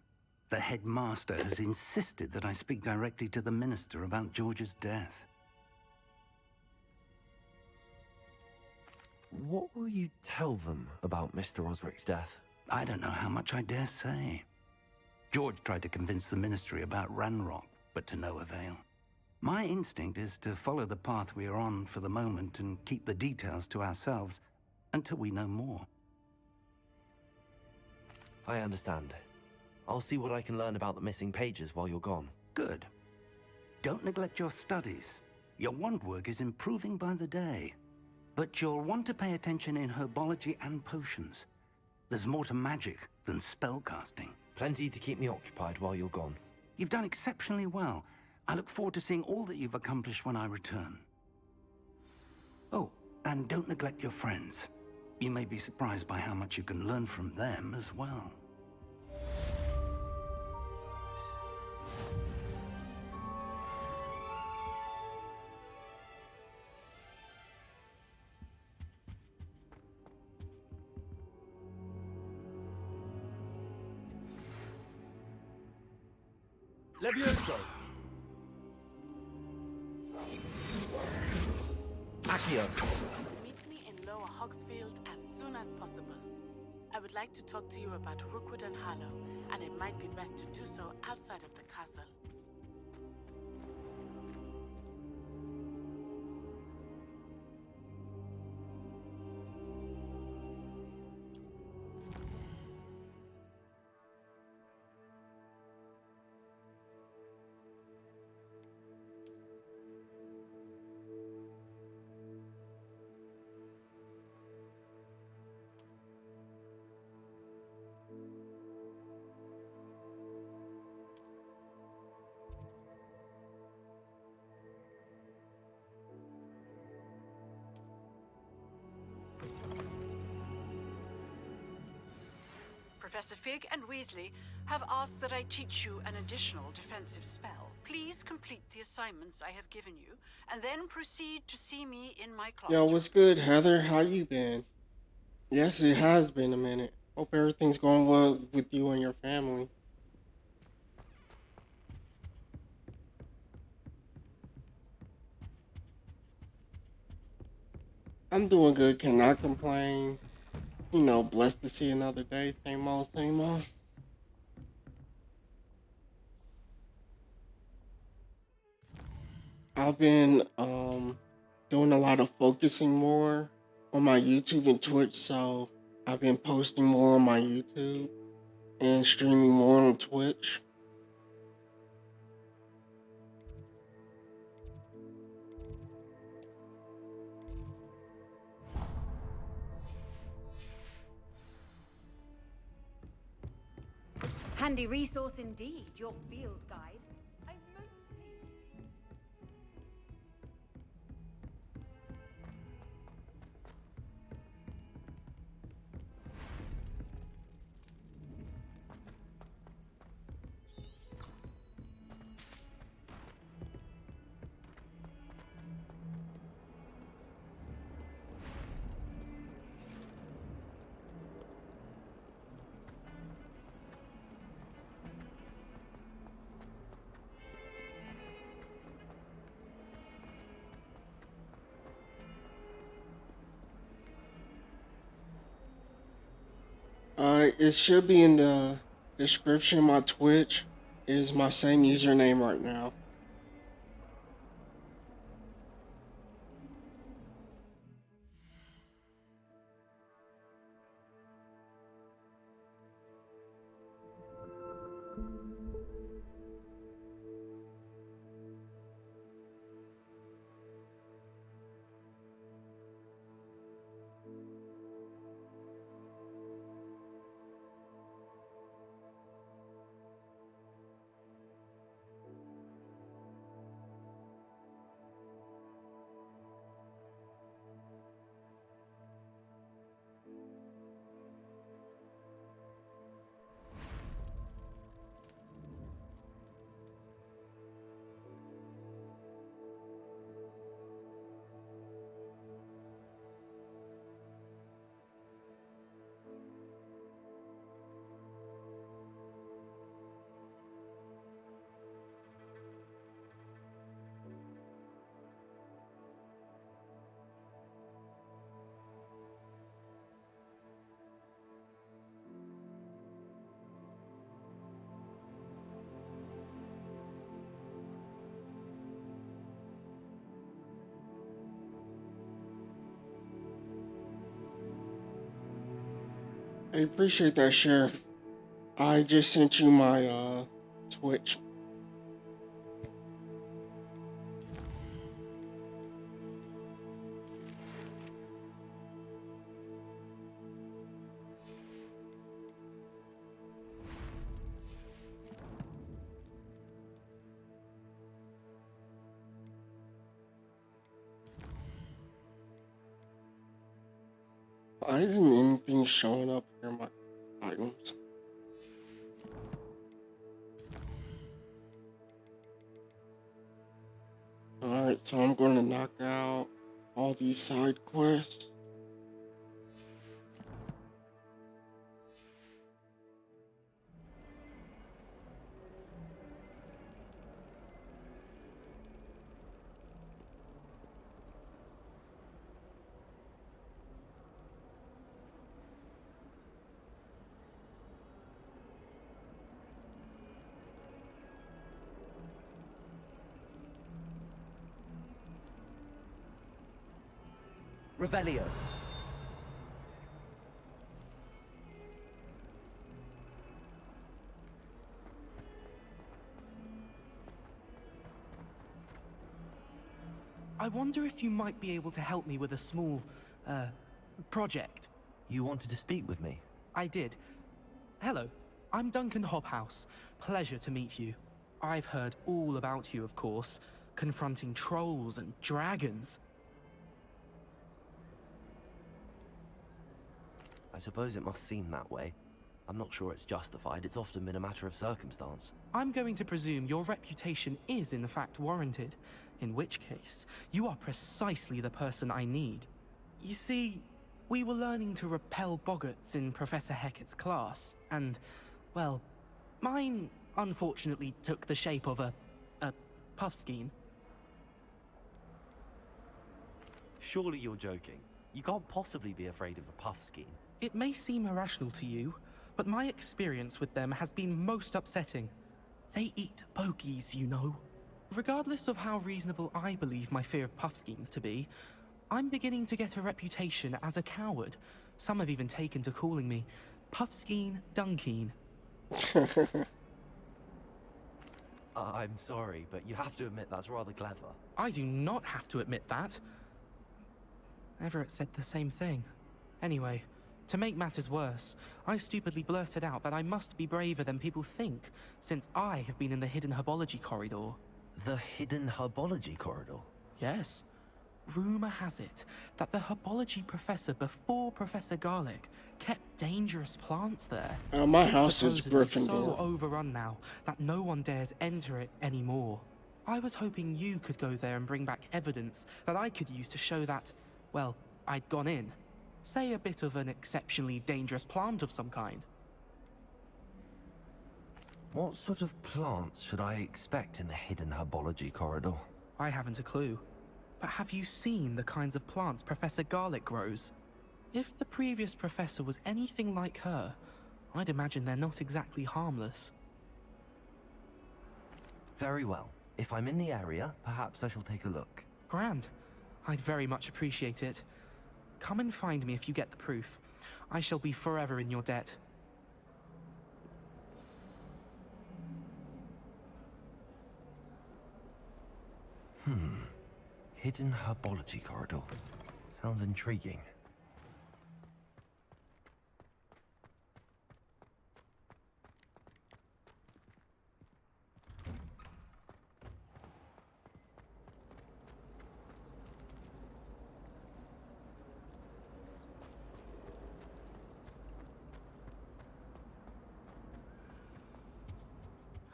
The headmaster has insisted that I speak directly to the minister about George's death. What will you tell them about Mr. Osric's death? I don't know how much I dare say. George tried to convince the ministry about Ranrock, but to no avail. My instinct is to follow the path we are on for the moment and keep the details to ourselves until we know more. I understand. I'll see what I can learn about the missing pages while you're gone. Good. Don't neglect your studies. Your wand work is improving by the day. But you'll want to pay attention in herbology and potions. There's more to magic than spellcasting. Plenty to keep me occupied while you're gone. You've done exceptionally well. I look forward to seeing all that you've accomplished when I return. Oh, and don't neglect your friends. You may be surprised by how much you can learn from them as well. Levioso! Accio! Meet me in Lower Hogsfield as soon as possible. I would like to talk to you about Rookwood and Harlow, and it might be best to do so outside of the castle. Professor Fig and Weasley have asked that I teach you an additional defensive spell. Please complete the assignments I have given you, and then proceed to see me in my classroom. Yo, what's good, Heather? How you been? Yes, it has been a minute. Hope everything's going well with you and your family. I'm doing good, cannot complain. You know, blessed to see another day, same old, same old. I've been doing a lot of focusing more on my YouTube and Twitch, so I've been posting more on my YouTube and streaming more on Twitch. Handy resource indeed, your field guide. I'm most pleased. It should be in the description. My Twitch is my same username right now. I appreciate that share. I just sent you my Twitch. Why isn't anything showing up here in my items? Alright, so I'm going to knock out all these side quests. Revelio. I wonder if you might be able to help me with a small, project. You wanted to speak with me? I did. Hello, I'm Duncan Hobhouse. Pleasure to meet you. I've heard all about you, of course, confronting trolls and dragons. I suppose it must seem that way. I'm not sure it's justified. It's often been a matter of circumstance. I'm going to presume your reputation is in fact warranted, in which case, you are precisely the person I need. You see, we were learning to repel boggarts in Professor Hecat's class, and, well, mine unfortunately took the shape of a puffskein. Surely you're joking. You can't possibly be afraid of a puffskein. It may seem irrational to you, but my experience with them has been most upsetting. They eat bogies, you know. Regardless of how reasonable I believe my fear of puffskeins to be, I'm beginning to get a reputation as a coward. Some have even taken to calling me Puffskein Dunkeen. I'm sorry, but you have to admit that's rather clever. I do not have to admit that. Everett said the same thing. Anyway, To make matters worse, I stupidly blurted out that I must be braver than people think, since I have been in the hidden herbology corridor. The hidden herbology corridor? Yes. Rumor has it that the herbology professor before Professor Garlic kept dangerous plants there. My It's house is supposedly so Gryffindor. overrun now that no one dares enter it anymore. I was hoping you could go there and bring back evidence that I could use to show that, well, I'd gone in. Say a bit of an exceptionally dangerous plant of some kind. What sort of plants should I expect in the hidden herbology corridor? I haven't a clue. But have you seen the kinds of plants Professor Garlic grows? If the previous professor was anything like her, I'd imagine they're not exactly harmless. Very well. If I'm in the area, perhaps I shall take a look. Grand. I'd very much appreciate it. Come and find me if you get the proof. I shall be forever in your debt. Hidden herbology corridor. Sounds intriguing.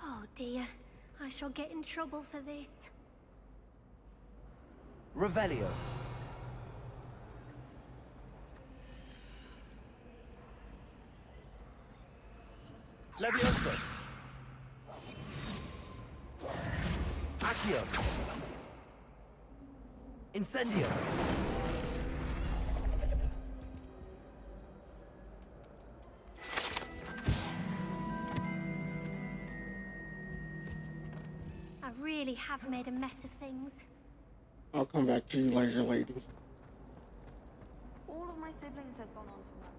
Oh dear, I shall get in trouble for this. Revelio. Levioso. Accio. Incendio. I really have made a mess of things. I'll come back to you later, lady. All of my siblings have gone on to work.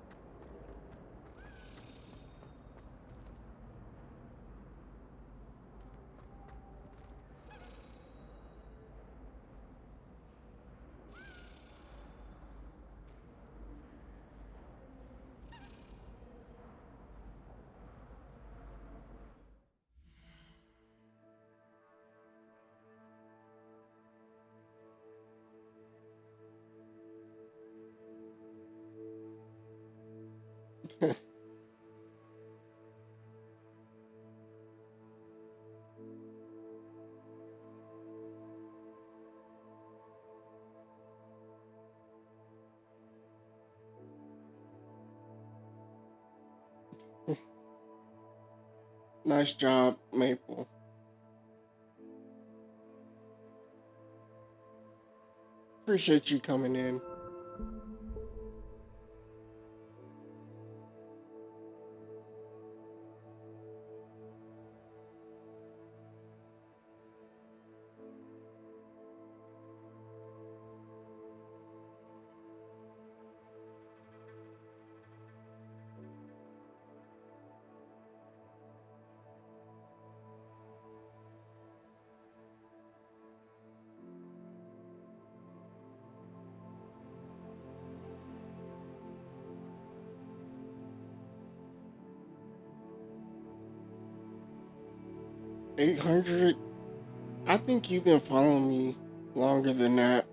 Nice job, Maple. Appreciate you coming in. $800. I think you've been following me longer than that.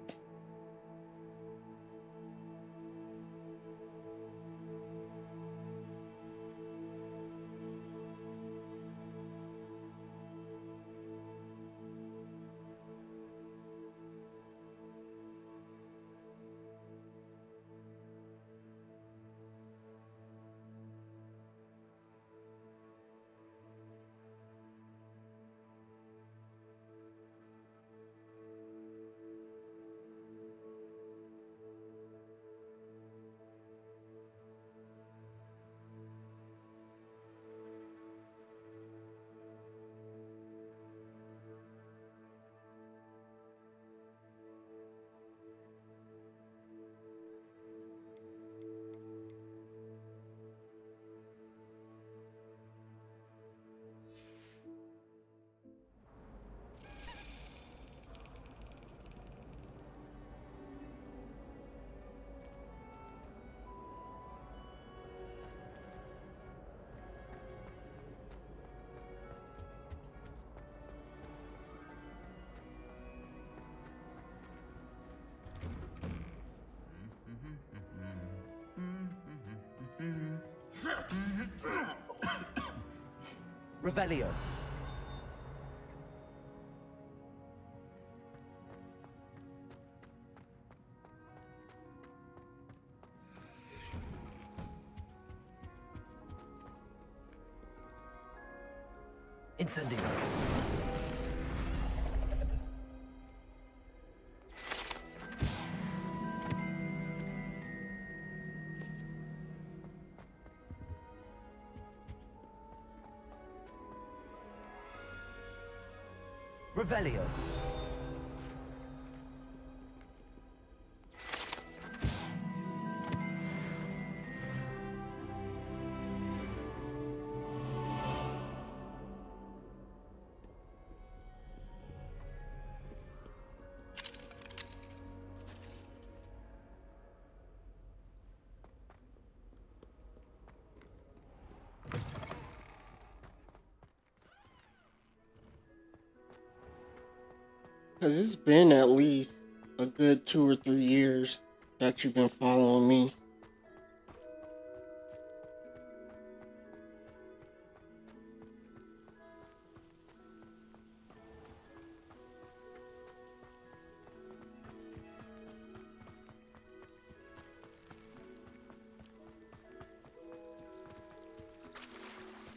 Revelio. Incendio. Revelio. Because it's been at least a good 2 or 3 years that you've been following me.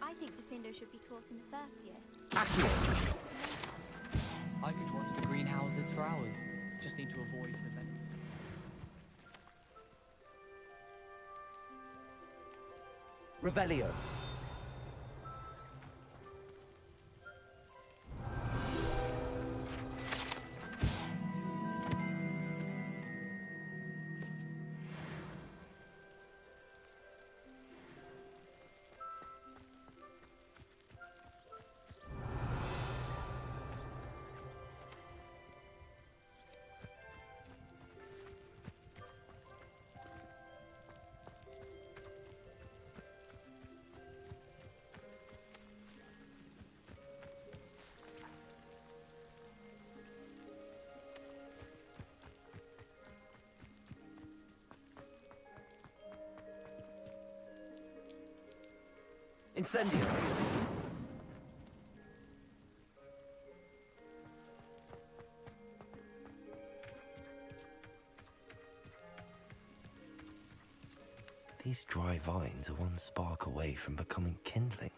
I think Defendo should be taught in the first year. I could watch the greenhouses for hours. Just need to avoid Revelio. Incendio. These dry vines are one spark away from becoming kindling.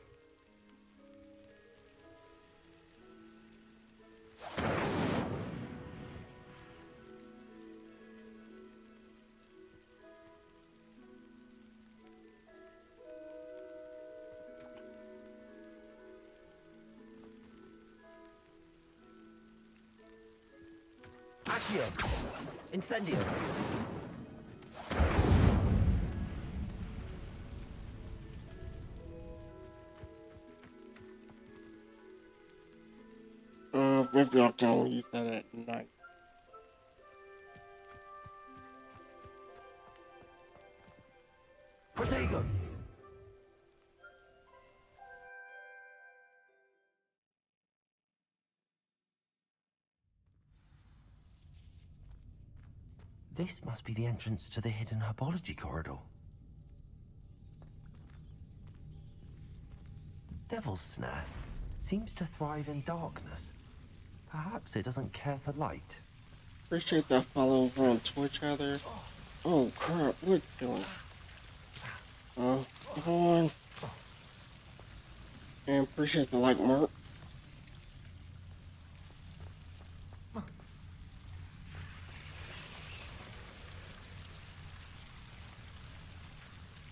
Accio. Incendio. Maybe I can only use that at night. Protego. This must be the entrance to the hidden herbology corridor. Devil's Snare seems to thrive in darkness. Perhaps it doesn't care for light. Appreciate that follow over on Twitch, Heather. Oh crap, what you doing? Come on. And appreciate the like, Mark.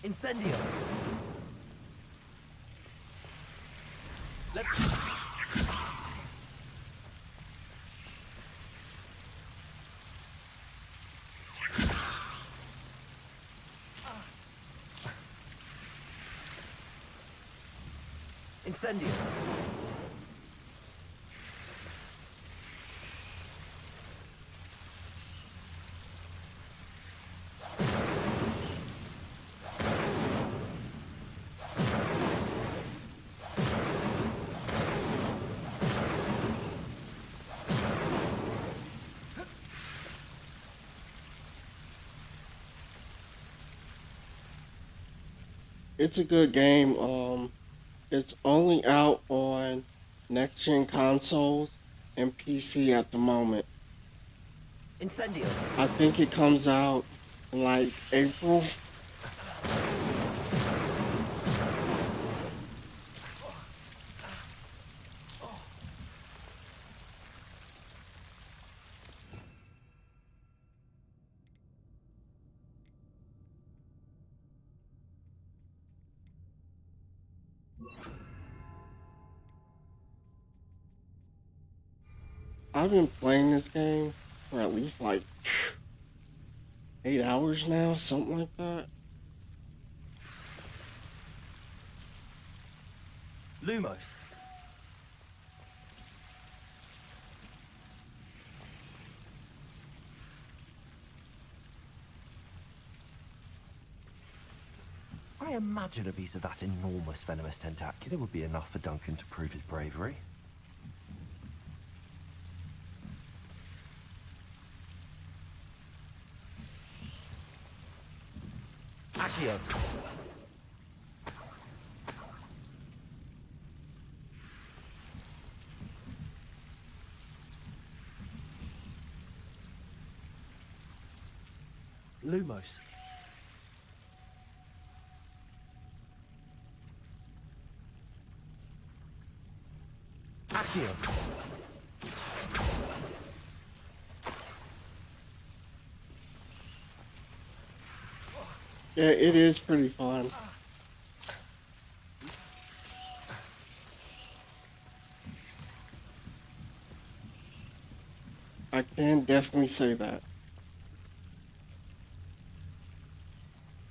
Incendio. Incendio. It's a good game. It's only out on next gen consoles and PC at the moment. Incendio. I think it comes out in like April. I've been playing this game for at least like 8 hours now, something like that. Lumos. I imagine a piece of that enormous venomous tentacular would be enough for Duncan to prove his bravery. Accio. Lumos. Accio. Yeah, it is pretty fun. I can definitely say that.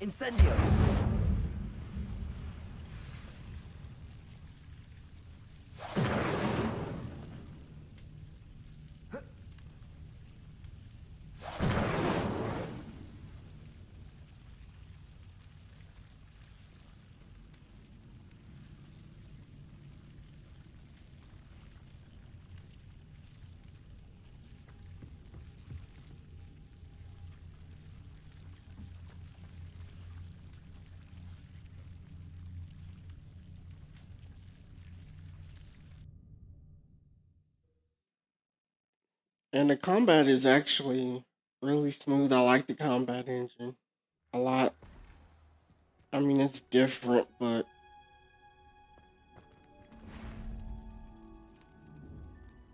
Incendio. And the combat is actually really smooth. I like the combat engine a lot. I mean, it's different, but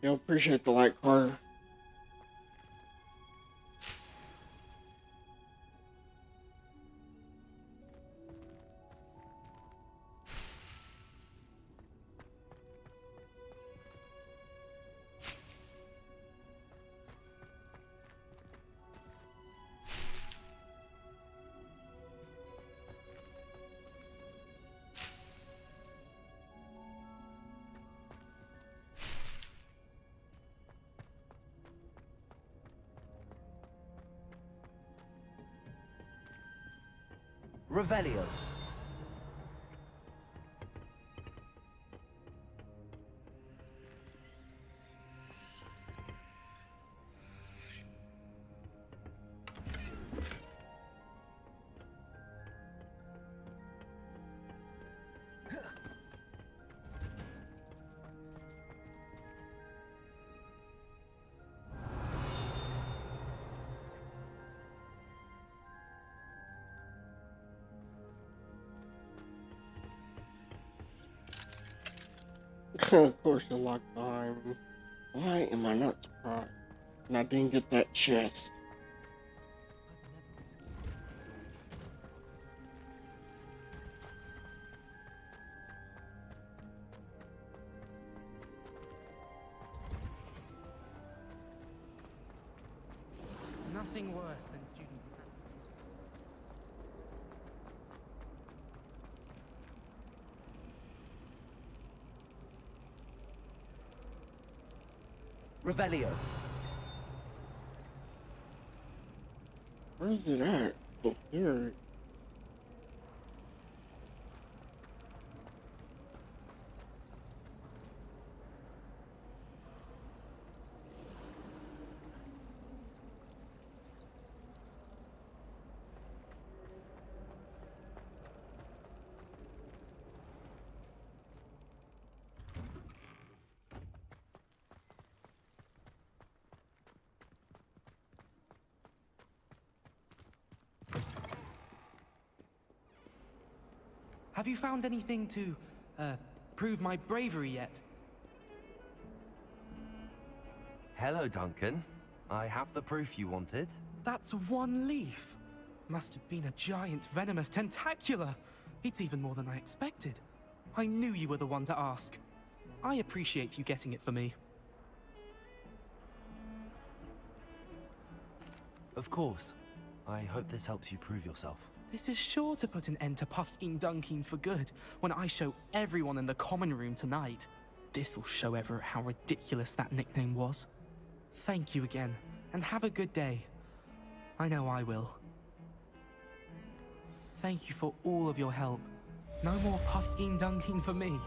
you'll appreciate the like, Carter. Revelio. Of course, you're locked behind me. Why am I not surprised? And I didn't get that chest. Nothing worse than student. Revelio. Where's it at? Oh, here. Have you found anything to, prove my bravery yet? Hello, Duncan. I have the proof you wanted. That's one leaf. Must have been a giant venomous tentacula. It's even more than I expected. I knew you were the one to ask. I appreciate you getting it for me. Of course. I hope this helps you prove yourself. This is sure to put an end to Puffskein Dunkin for good when I show everyone in the common room tonight. This'll show Everett how ridiculous that nickname was. Thank you again, and have a good day. I know I will. Thank you for all of your help. No more Puffskein Dunkin for me.